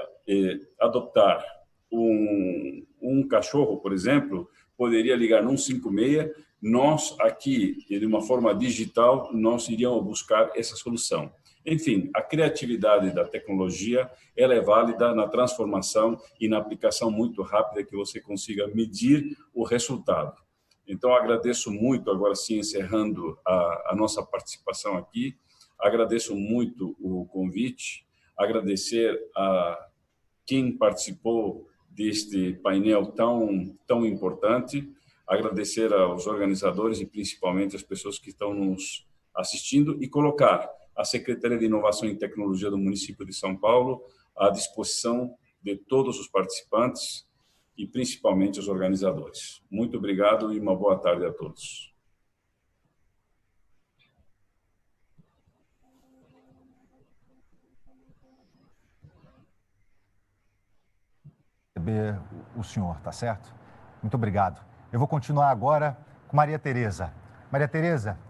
adotar um cachorro, por exemplo, poderia ligar no 156. Nós aqui, de uma forma digital, nós iríamos buscar essa solução. Enfim, a criatividade da tecnologia ela é válida na transformação e na aplicação muito rápida que você consiga medir o resultado. Então, agradeço muito, agora sim, encerrando a nossa participação aqui, agradeço muito o convite, agradecer a quem participou deste painel tão importante, agradecer aos organizadores e principalmente as pessoas que estão nos assistindo e colocar a Secretaria de Inovação e Tecnologia do município de São Paulo à disposição de todos os participantes e principalmente os organizadores. Muito obrigado e uma boa tarde a todos. O senhor, tá certo? Muito obrigado. Eu vou continuar agora com Maria Tereza. Maria Tereza,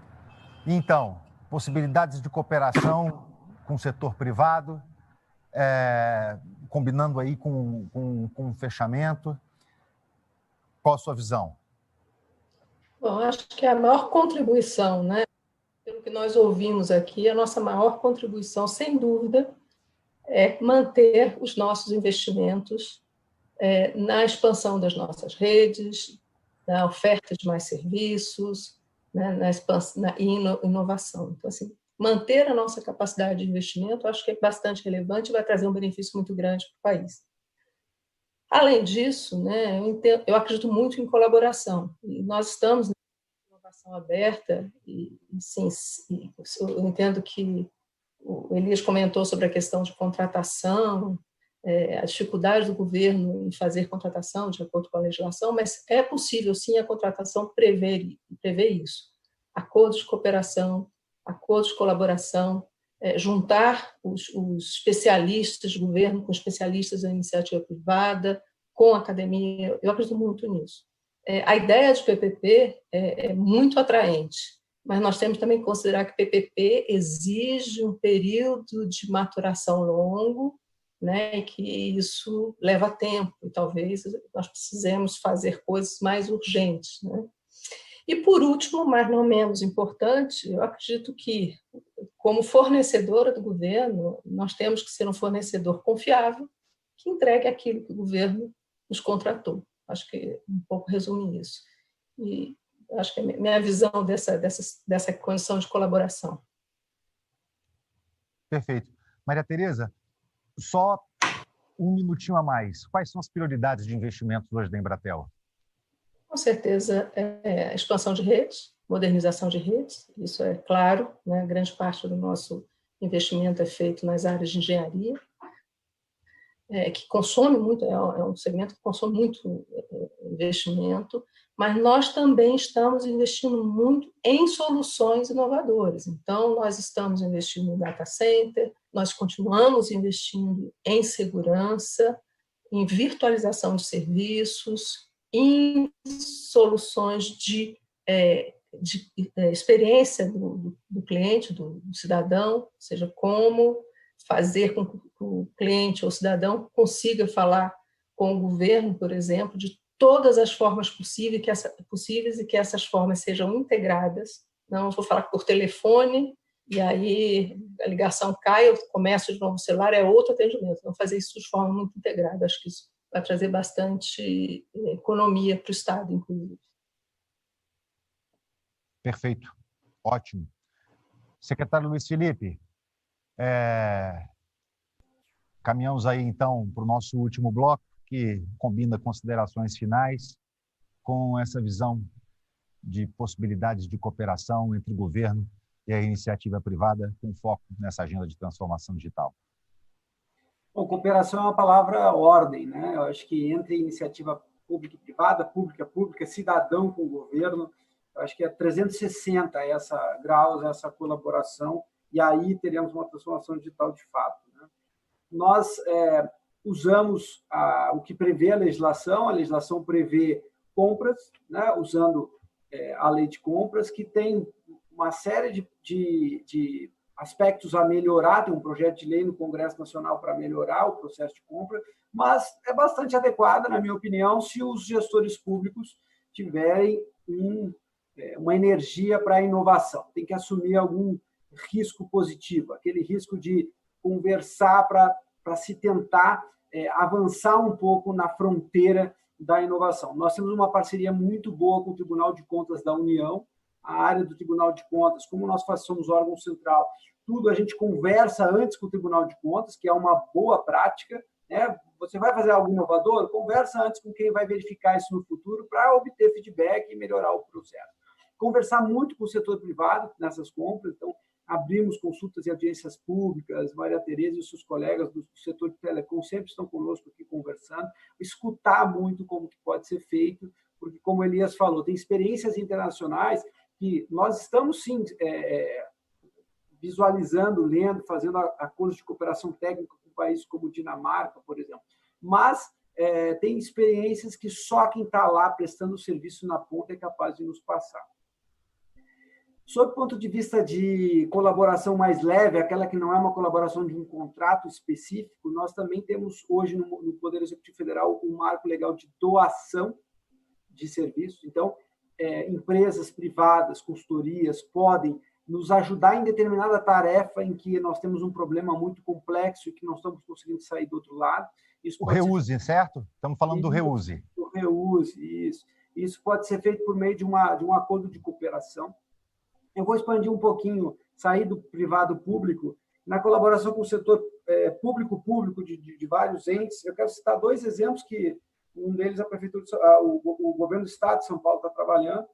então, possibilidades de cooperação com o setor privado, combinando aí com um fechamento. Qual a sua visão? Bom, acho que a maior contribuição, né, pelo que nós ouvimos aqui, a nossa maior contribuição, sem dúvida, é manter os nossos investimentos na expansão das nossas redes, na oferta de mais serviços, né, na expansão, na inovação. Então, assim, manter a nossa capacidade de investimento, acho que é bastante relevante e vai trazer um benefício muito grande para o país. Além disso, né, eu acredito muito em colaboração. E nós estamos na inovação aberta e sim, eu entendo que o Elias comentou sobre a questão de contratação, a dificuldade do governo em fazer contratação de acordo com a legislação, mas é possível, sim, a contratação prever isso. Acordos de cooperação, acordos de colaboração, juntar os especialistas do governo com especialistas da iniciativa privada, com a academia, eu acredito muito nisso. A ideia de PPP é muito atraente, mas nós temos também que considerar que PPP exige um período de maturação longo, né, e que isso leva tempo, e talvez nós precisemos fazer coisas mais urgentes, né? E, por último, mas não menos importante, eu acredito que, como fornecedora do governo, nós temos que ser um fornecedor confiável, que entregue aquilo que o governo nos contratou. Acho que um pouco resume isso. E acho que é a minha visão dessa condição de colaboração. Perfeito. Maria Tereza, só um minutinho a mais. Quais são as prioridades de investimentos hoje da Embratel? Com certeza, a expansão de redes, modernização de redes, isso é claro, né? Grande parte do nosso investimento é feito nas áreas de engenharia, que consome muito, é um segmento que consome muito investimento, mas nós também estamos investindo muito em soluções inovadoras. Então, nós estamos investindo em data center, nós continuamos investindo em segurança, em virtualização de serviços, em soluções de experiência do cliente, do cidadão, ou seja, como fazer com que o cliente ou o cidadão consiga falar com o governo, por exemplo, de todas as formas possíveis e que essas formas sejam integradas. Não vou falar por telefone e aí a ligação cai, eu começo de novo o celular, é outro atendimento. Não fazer isso de forma muito integrada. Acho que isso vai trazer bastante economia para o Estado, inclusive. Perfeito. Ótimo. Secretário Luiz Felipe, caminhamos aí, então, para o nosso último bloco, que combina considerações finais com essa visão de possibilidades de cooperação entre o governo e a iniciativa privada, com foco nessa agenda de transformação digital. Bom, cooperação é uma palavra-ordem, né? Eu acho que entre iniciativa pública e privada, pública, cidadão com o governo, eu acho que é 360 graus essa colaboração, e aí teremos uma transformação digital de fato, né? Nós usamos o que prevê a legislação prevê compras, né? Usando a lei de compras, que tem uma série de aspectos a melhorar, tem um projeto de lei no Congresso Nacional para melhorar o processo de compra, mas é bastante adequada, na minha opinião, se os gestores públicos tiverem uma energia para a inovação. Tem que assumir algum risco positivo, aquele risco de conversar para se tentar avançar um pouco na fronteira da inovação. Nós temos uma parceria muito boa com o Tribunal de Contas da União, a área do Tribunal de Contas, como nós somos órgão central, tudo a gente conversa antes com o Tribunal de Contas, que é uma boa prática, né? Você vai fazer algo inovador? Conversa antes com quem vai verificar isso no futuro para obter feedback e melhorar o processo. Conversar muito com o setor privado nessas compras, então abrimos consultas e audiências públicas, Maria Tereza e seus colegas do setor de telecom sempre estão conosco aqui conversando, escutar muito como que pode ser feito, porque, como Elias falou, tem experiências internacionais que nós estamos, sim, visualizando, lendo, fazendo acordos de cooperação técnica com países como Dinamarca, por exemplo, mas tem experiências que só quem está lá prestando o serviço na ponta é capaz de nos passar. Sob o ponto de vista de colaboração mais leve, aquela que não é uma colaboração de um contrato específico, nós também temos hoje no Poder Executivo Federal um marco legal de doação de serviços. Então, empresas privadas, consultorias, podem nos ajudar em determinada tarefa em que nós temos um problema muito complexo e que não estamos conseguindo sair do outro lado. O reuse, certo? Estamos falando do reuse. O reuse, isso. Isso pode ser feito por meio de um acordo de cooperação. Eu vou expandir um pouquinho, sair do privado-público, na colaboração com o setor público-público de vários entes. Eu quero citar 2 exemplos que um deles a prefeitura, o governo do Estado de São Paulo está trabalhando.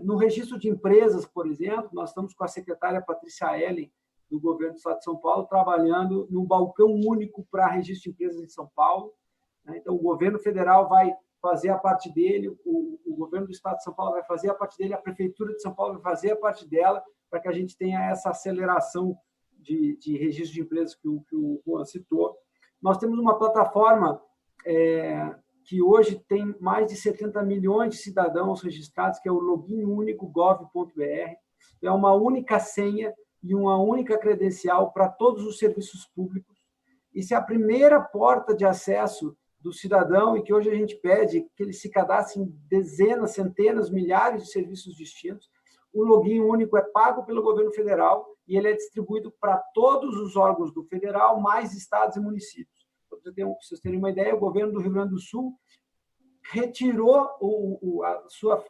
No registro de empresas, por exemplo, nós estamos com a secretária Patrícia Ellen, do governo do Estado de São Paulo, trabalhando num balcão único para registro de empresas em São Paulo. Então, o governo federal vai fazer a parte dele, o governo do Estado de São Paulo vai fazer a parte dele, a prefeitura de São Paulo vai fazer a parte dela, para que a gente tenha essa aceleração de registro de empresas que o Juan citou. Nós temos uma plataforma que hoje tem mais de 70 milhões de cidadãos registrados, que é o loginunico.gov.br. É uma única senha e uma única credencial para todos os serviços públicos. Isso é a primeira porta de acesso do cidadão e que hoje a gente pede que ele se cadastre em dezenas, centenas, milhares de serviços distintos. O login único é pago pelo governo federal e ele é distribuído para todos os órgãos do federal, mais estados e municípios. Para vocês terem uma ideia, o governo do Rio Grande do Sul retirou a sua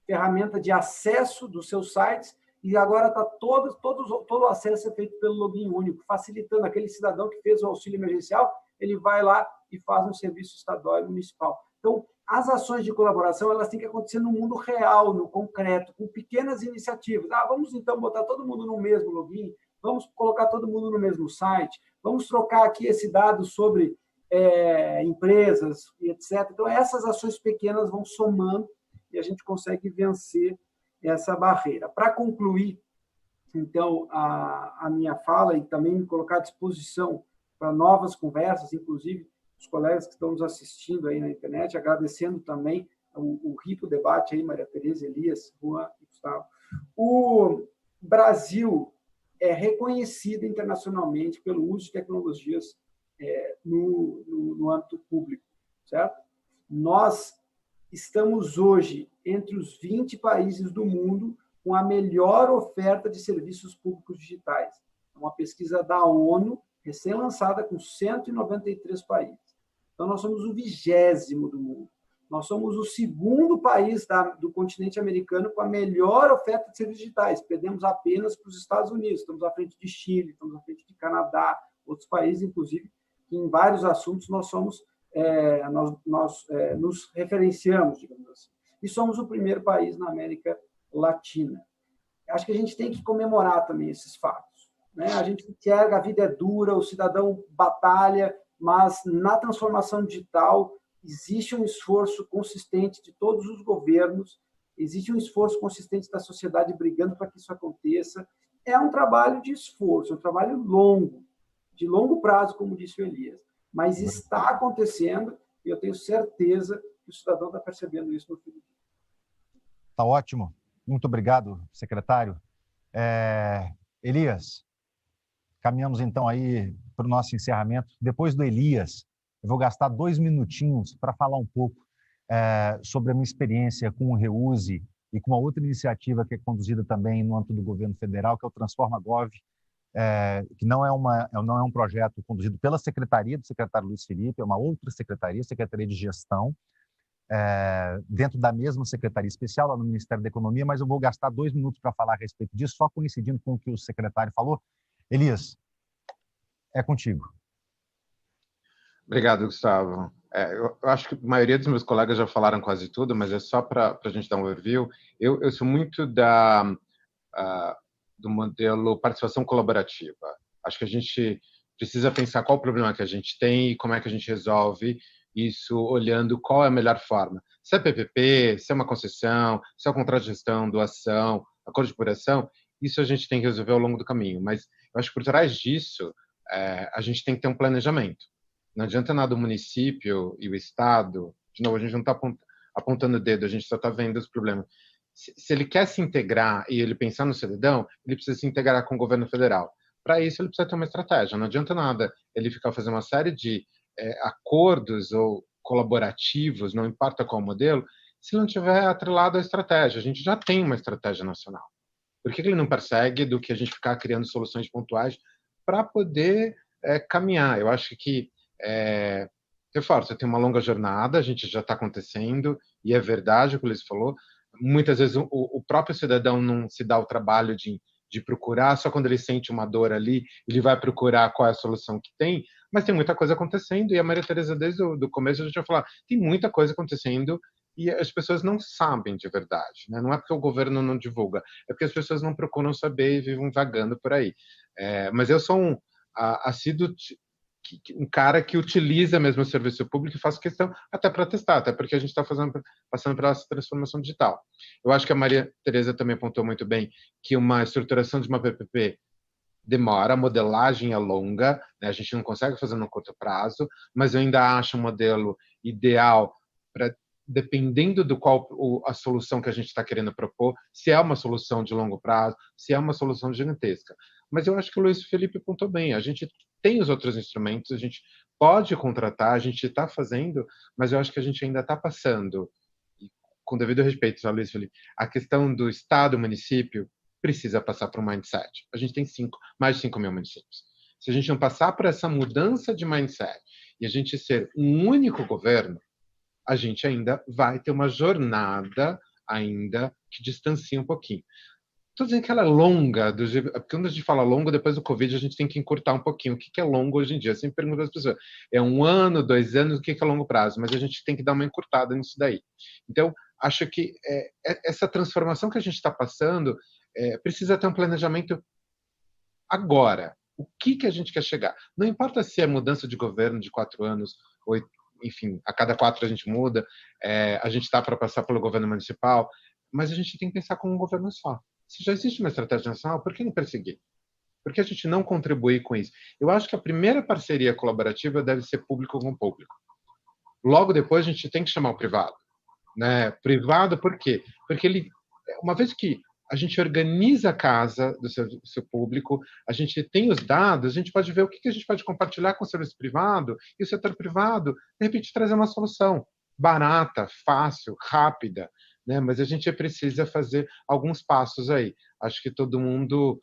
ferramenta de acesso dos seus sites e agora está todo o acesso é feito pelo login único, facilitando aquele cidadão que fez o auxílio emergencial, ele vai lá e faz um serviço estadual e municipal. Então, as ações de colaboração elas têm que acontecer no mundo real, no concreto, com pequenas iniciativas. Vamos então botar todo mundo no mesmo login, vamos colocar todo mundo no mesmo site, vamos trocar aqui esse dado sobre empresas e etc. Então, essas ações pequenas vão somando e a gente consegue vencer essa barreira. Para concluir, então, a minha fala e também me colocar à disposição para novas conversas, inclusive os colegas que estão nos assistindo aí na internet, agradecendo também o rico debate aí, Maria Tereza, Elias, Juan e Gustavo. O Brasil é reconhecido internacionalmente pelo uso de tecnologias no âmbito público, certo? Nós estamos hoje entre os 20 países do mundo com a melhor oferta de serviços públicos digitais. É uma pesquisa da ONU, recém-lançada com 193 países. Então, nós somos o 20º do mundo. Nós somos o 2º país do continente americano com a melhor oferta de serviços digitais. Perdemos apenas para os Estados Unidos. Estamos à frente de Chile, estamos à frente de Canadá, outros países, inclusive, que em vários assuntos nós nos referenciamos, digamos assim. E somos o primeiro país na América Latina. Acho que a gente tem que comemorar também esses fatos, né? A gente enxerga, a vida é dura, o cidadão batalha, mas na transformação digital existe um esforço consistente de todos os governos, existe um esforço consistente da sociedade brigando para que isso aconteça. É um trabalho de esforço, é um trabalho longo, de longo prazo, como disse o Elias, mas está acontecendo e eu tenho certeza que o cidadão está percebendo isso no fim do dia. Está ótimo. Muito obrigado, secretário. Elias, caminhamos então aí para o nosso encerramento. Depois do Elias, eu vou gastar 2 minutinhos para falar um pouco sobre a minha experiência com o reuse e com uma outra iniciativa que é conduzida também no âmbito do governo federal, que é o Transforma Gov, que não é um projeto conduzido pela secretaria do secretário Luiz Felipe, é uma outra secretaria, Secretaria de Gestão, dentro da mesma secretaria especial, lá no Ministério da Economia, mas eu vou gastar 2 minutos para falar a respeito disso, só coincidindo com o que o secretário falou. Elias, é contigo. Obrigado, Gustavo. Eu acho que a maioria dos meus colegas já falaram quase tudo, mas é só para a gente dar um overview. Eu sou muito do modelo participação colaborativa. Acho que a gente precisa pensar qual o problema que a gente tem e como é que a gente resolve isso olhando qual é a melhor forma. Se é PPP, se é uma concessão, se é um contrato de gestão, doação, acordo de cooperação, isso a gente tem que resolver ao longo do caminho. Mas eu acho que por trás disso, a gente tem que ter um planejamento. Não adianta nada o município e o Estado, de novo, a gente não está apontando o dedo, a gente só está vendo os problemas. Se ele quer se integrar e ele pensar no cidadão, ele precisa se integrar com o governo federal. Para isso, ele precisa ter uma estratégia. Não adianta nada ele ficar fazendo uma série de acordos ou colaborativos, não importa qual modelo, se não tiver atrelado à estratégia. A gente já tem uma estratégia nacional. Por que ele não persegue do que a gente ficar criando soluções pontuais para poder caminhar? Eu acho que reforço, tem uma longa jornada, a gente já está acontecendo, e é verdade o que o Luiz falou. Muitas vezes o próprio cidadão não se dá o trabalho de procurar, só quando ele sente uma dor ali, ele vai procurar qual é a solução que tem, mas tem muita coisa acontecendo, e a Maria Tereza, desde o começo, a gente vai falar, tem muita coisa acontecendo, e as pessoas não sabem de verdade, né? Não é porque o governo não divulga, é porque as pessoas não procuram saber e vivem vagando por aí. Mas eu sou um assíduo um cara que utiliza mesmo o serviço público e faz questão até para testar, até porque a gente está passando pela transformação digital. Eu acho que a Maria Tereza também apontou muito bem que uma estruturação de uma PPP demora, a modelagem é longa, né? A gente não consegue fazer no curto prazo, mas eu ainda acho um modelo ideal para, dependendo do qual a solução que a gente está querendo propor, se é uma solução de longo prazo, se é uma solução gigantesca. Mas eu acho que o Luiz Felipe apontou bem, a gente tem os outros instrumentos, a gente pode contratar, a gente está fazendo, mas eu acho que a gente ainda está passando, e com devido respeito ao Luiz Felipe, a questão do Estado, do município, precisa passar por um mindset. A gente tem mais de 5 mil municípios. Se a gente não passar por essa mudança de mindset e a gente ser um único governo, a gente ainda vai ter uma jornada ainda que distancia um pouquinho. Estou dizendo que ela é longa, porque quando a gente fala longo, depois do Covid, a gente tem que encurtar um pouquinho. O que é longo hoje em dia? Eu sempre pergunto às pessoas, é 1 ano, 2 anos, o que é longo prazo? Mas a gente tem que dar uma encurtada nisso daí. Então, acho que essa transformação que a gente está passando precisa ter um planejamento agora. O que a gente quer chegar? Não importa se é mudança de governo de 4 anos, ou, enfim, a cada 4 a gente muda, a gente está para passar pelo governo municipal, mas a gente tem que pensar como um governo só. Se já existe uma estratégia nacional, por que não perseguir? Por que a gente não contribuir com isso? Eu acho que a primeira parceria colaborativa deve ser público com público. Logo depois, a gente tem que chamar o privado. Né? Privado por quê? Porque uma vez que a gente organiza a casa do seu público, a gente tem os dados, a gente pode ver o que a gente pode compartilhar com o serviço privado, e o setor privado, de repente, trazer uma solução barata, fácil, rápida, né? Mas a gente precisa fazer alguns passos aí. Acho que todo mundo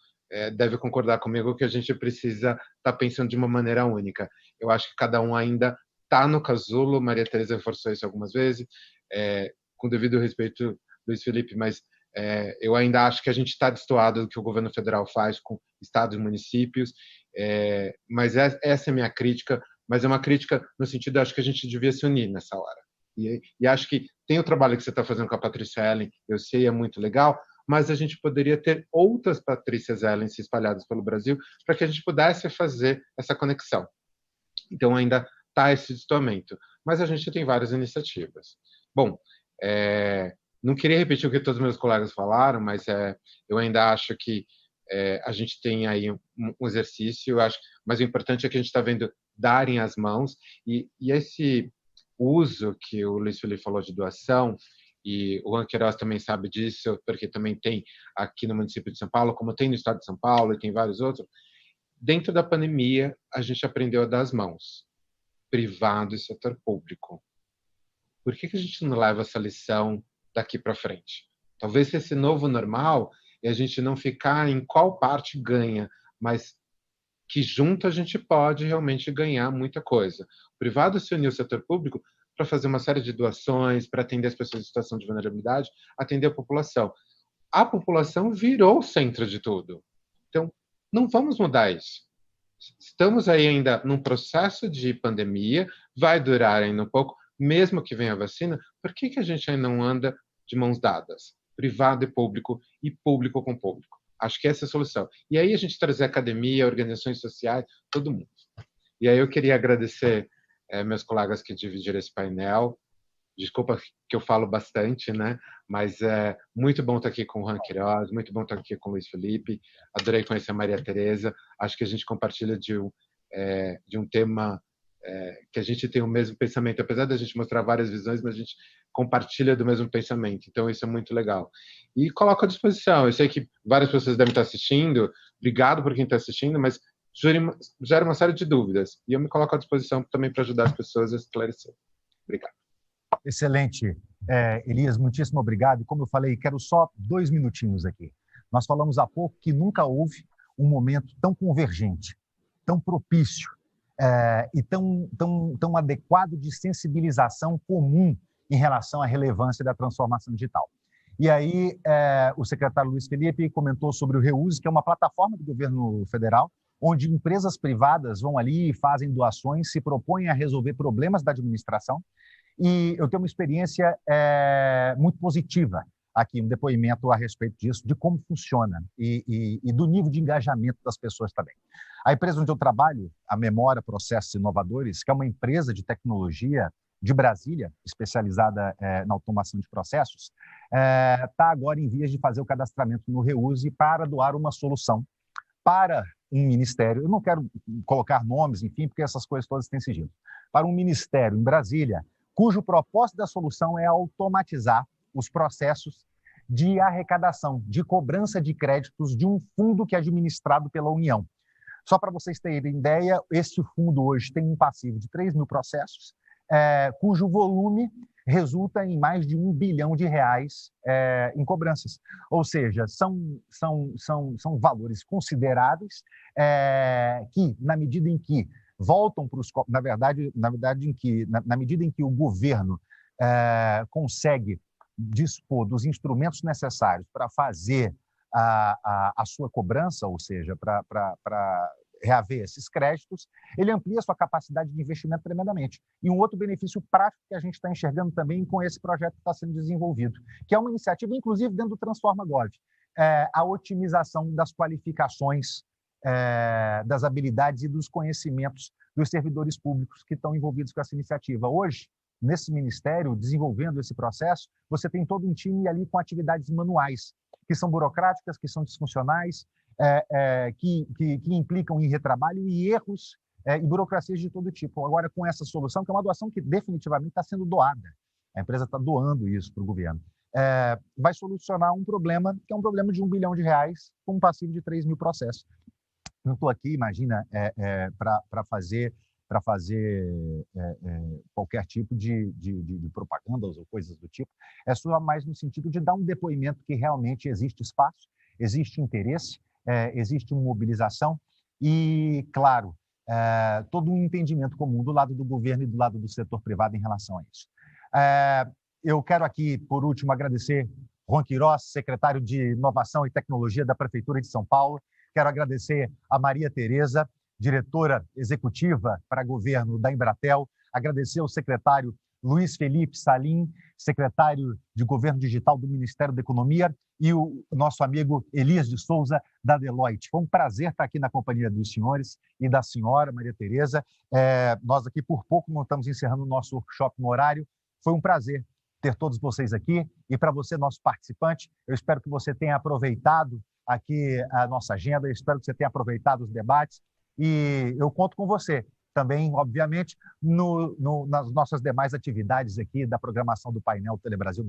deve concordar comigo que a gente precisa estar pensando de uma maneira única. Eu acho que cada um ainda está no casulo, Maria Tereza reforçou isso algumas vezes, com devido respeito, Luiz Felipe, mas eu ainda acho que a gente está destoado do que o governo federal faz com estados e municípios, mas essa é a minha crítica, mas é uma crítica no sentido, acho que a gente devia se unir nessa hora. E acho que tem o trabalho que você está fazendo com a Patrícia Ellen, eu sei, é muito legal, mas a gente poderia ter outras Patrícias Ellen espalhadas pelo Brasil para que a gente pudesse fazer essa conexão. Então, ainda está esse destoamento. Mas a gente tem várias iniciativas. Bom, não queria repetir o que todos os meus colegas falaram, mas eu ainda acho que a gente tem aí um exercício, eu acho, mas o importante é que a gente está vendo darem as mãos, e esse uso que o Luiz Felipe falou de doação, e o Juan Queiroz também sabe disso, porque também tem aqui no município de São Paulo, como tem no estado de São Paulo e tem vários outros. Dentro da pandemia, a gente aprendeu a dar as mãos, privado e setor público. Por que a gente não leva essa lição daqui para frente? Talvez esse novo normal é a gente não ficar em qual parte ganha, mas que junto a gente pode realmente ganhar muita coisa. O privado se uniu ao setor público para fazer uma série de doações, para atender as pessoas em situação de vulnerabilidade, atender a população. A população virou o centro de tudo. Então, não vamos mudar isso. Estamos aí ainda num processo de pandemia, vai durar ainda um pouco, mesmo que venha a vacina, por que a gente ainda não anda de mãos dadas? Privado e público com público. Acho que essa é a solução. E aí a gente trazer academia, organizações sociais, todo mundo. E aí eu queria agradecer meus colegas que dividiram esse painel. Desculpa que eu falo bastante, né? Mas é muito bom estar aqui com o Juan Queiroz, muito bom estar aqui com o Luiz Felipe. Adorei conhecer a Maria Tereza. Acho que a gente compartilha de um tema que a gente tem o mesmo pensamento. Apesar da gente mostrar várias visões, mas a gente compartilha do mesmo pensamento. Então, isso é muito legal. E coloco à disposição. Eu sei que várias pessoas devem estar assistindo. Obrigado por quem está assistindo, mas gera uma série de dúvidas. E eu me coloco à disposição também para ajudar as pessoas a esclarecer. Obrigado. Excelente. Elias, muitíssimo obrigado. E como eu falei, quero só 2 minutinhos aqui. Nós falamos há pouco que nunca houve um momento tão convergente, tão propício e tão adequado de sensibilização comum em relação à relevância da transformação digital. E aí, o secretário Luiz Felipe comentou sobre o Reuse, que é uma plataforma do governo federal, onde empresas privadas vão ali e fazem doações, se propõem a resolver problemas da administração. E eu tenho uma experiência muito positiva aqui, um depoimento a respeito disso, de como funciona e do nível de engajamento das pessoas também. A empresa onde eu trabalho, a Memora Processos Inovadores, que é uma empresa de tecnologia de Brasília, especializada na automação de processos, está agora em vias de fazer o cadastramento no Reuse para doar uma solução para um ministério. Eu não quero colocar nomes, enfim, porque essas coisas todas têm sigilo. Para um ministério em Brasília, cujo propósito da solução é automatizar os processos de arrecadação, de cobrança de créditos de um fundo que é administrado pela União. Só para vocês terem ideia, esse fundo hoje tem um passivo de 3 mil processos, cujo volume resulta em mais de R$1 bilhão em cobranças. Ou seja, são valores consideráveis que, na medida em que voltam para os... Na medida em que o governo consegue dispor dos instrumentos necessários para fazer a sua cobrança, ou seja, para reaver esses créditos, ele amplia a sua capacidade de investimento tremendamente. E um outro benefício prático que a gente está enxergando também com esse projeto que está sendo desenvolvido, que é uma iniciativa, inclusive, dentro do Transforma Gov, a otimização das qualificações, das habilidades e dos conhecimentos dos servidores públicos que estão envolvidos com essa iniciativa. Hoje, nesse ministério, desenvolvendo esse processo, você tem todo um time ali com atividades manuais, que são burocráticas, que são disfuncionais, que implicam em retrabalho e erros e burocracias de todo tipo. Agora, com essa solução, que é uma doação que definitivamente está sendo doada, a empresa está doando isso para o governo, vai solucionar um problema, que é um problema de R$1 bilhão, com um passivo de 3 mil processos. Não estou aqui, imagina, para fazer qualquer tipo de propagandas ou coisas do tipo. É só mais no sentido de dar um depoimento que realmente existe espaço, existe interesse, existe uma mobilização e, claro, todo um entendimento comum do lado do governo e do lado do setor privado em relação a isso. Eu quero aqui, por último, agradecer Juan Queiroz, secretário de Inovação e Tecnologia da Prefeitura de São Paulo. Quero agradecer a Maria Tereza, diretora executiva para governo da Embratel, agradecer ao secretário Luiz Felipe Salim, secretário de Governo Digital do Ministério da Economia, e o nosso amigo Elias de Souza, da Deloitte. Foi um prazer estar aqui na companhia dos senhores e da senhora Maria Tereza. Nós aqui, por pouco, não estamos encerrando o nosso workshop no horário. Foi um prazer ter todos vocês aqui. E para você, nosso participante, eu espero que você tenha aproveitado aqui a nossa agenda, eu espero que você tenha aproveitado os debates e eu conto com você também, obviamente, nas nossas demais atividades aqui da programação do Painel Telebrasil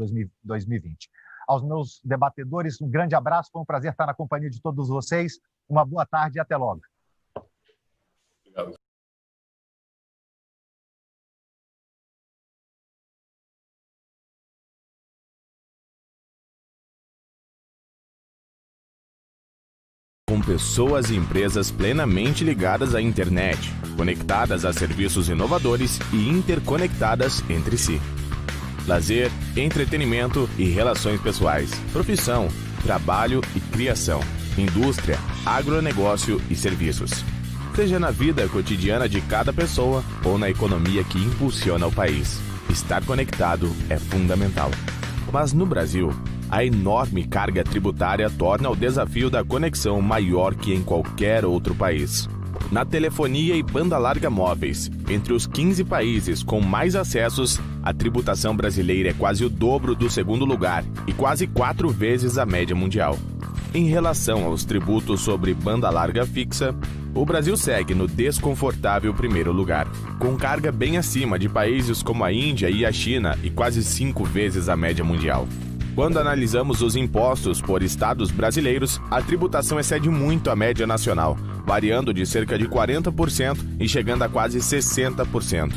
2020. Aos meus debatedores, um grande abraço, foi um prazer estar na companhia de todos vocês, uma boa tarde e até logo. Obrigado. com pessoas e empresas plenamente ligadas à internet, conectadas a serviços inovadores e interconectadas entre si. Lazer, entretenimento e relações pessoais, profissão, trabalho e criação, indústria, agronegócio e serviços. Seja na vida cotidiana de cada pessoa ou na economia que impulsiona o país, estar conectado é fundamental. Mas no Brasil, a enorme carga tributária torna o desafio da conexão maior que em qualquer outro país. Na telefonia e banda larga móveis, entre os 15 países com mais acessos, a tributação brasileira é quase o dobro do segundo lugar e quase 4 vezes a média mundial. Em relação aos tributos sobre banda larga fixa, o Brasil segue no desconfortável primeiro lugar, com carga bem acima de países como a Índia e a China e quase 5 vezes a média mundial. Quando analisamos os impostos por estados brasileiros, a tributação excede muito a média nacional, variando de cerca de 40% e chegando a quase 60%.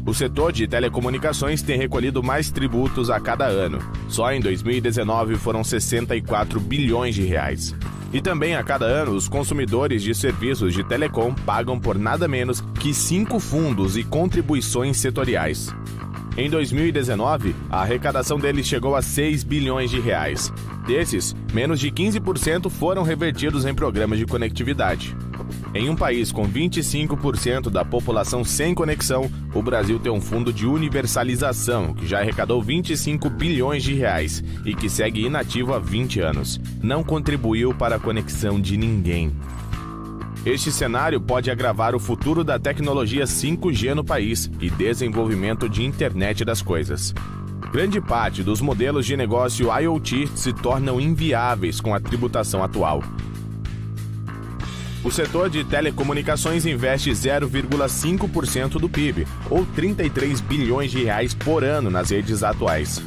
O setor de telecomunicações tem recolhido mais tributos a cada ano. Só em 2019 foram 64 bilhões de reais. E também a cada ano, os consumidores de serviços de telecom pagam por nada menos que 5 fundos e contribuições setoriais. Em 2019, a arrecadação deles chegou a 6 bilhões de reais. Desses, menos de 15% foram revertidos em programas de conectividade. Em um país com 25% da população sem conexão, o Brasil tem um fundo de universalização que já arrecadou 25 bilhões de reais e que segue inativo há 20 anos. Não contribuiu para a conexão de ninguém. Este cenário pode agravar o futuro da tecnologia 5G no país e desenvolvimento de internet das coisas. Grande parte dos modelos de negócio IoT se tornam inviáveis com a tributação atual. O setor de telecomunicações investe 0,5% do PIB, ou 33 bilhões de reais por ano nas redes atuais.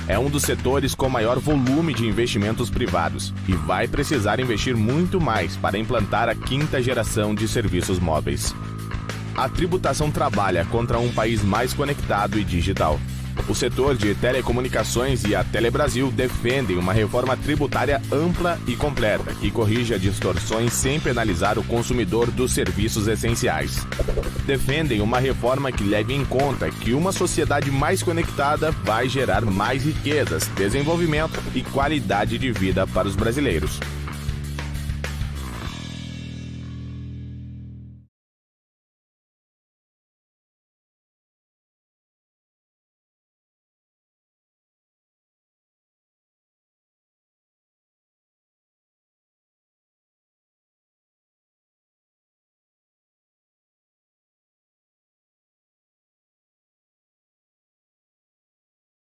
É um dos setores com maior volume de investimentos privados e vai precisar investir muito mais para implantar a 5ª geração de serviços móveis. A tributação trabalha contra um país mais conectado e digital. O setor de telecomunicações e a Telebrasil defendem uma reforma tributária ampla e completa que corrija distorções sem penalizar o consumidor dos serviços essenciais. Defendem uma reforma que leve em conta que uma sociedade mais conectada vai gerar mais riquezas, desenvolvimento e qualidade de vida para os brasileiros.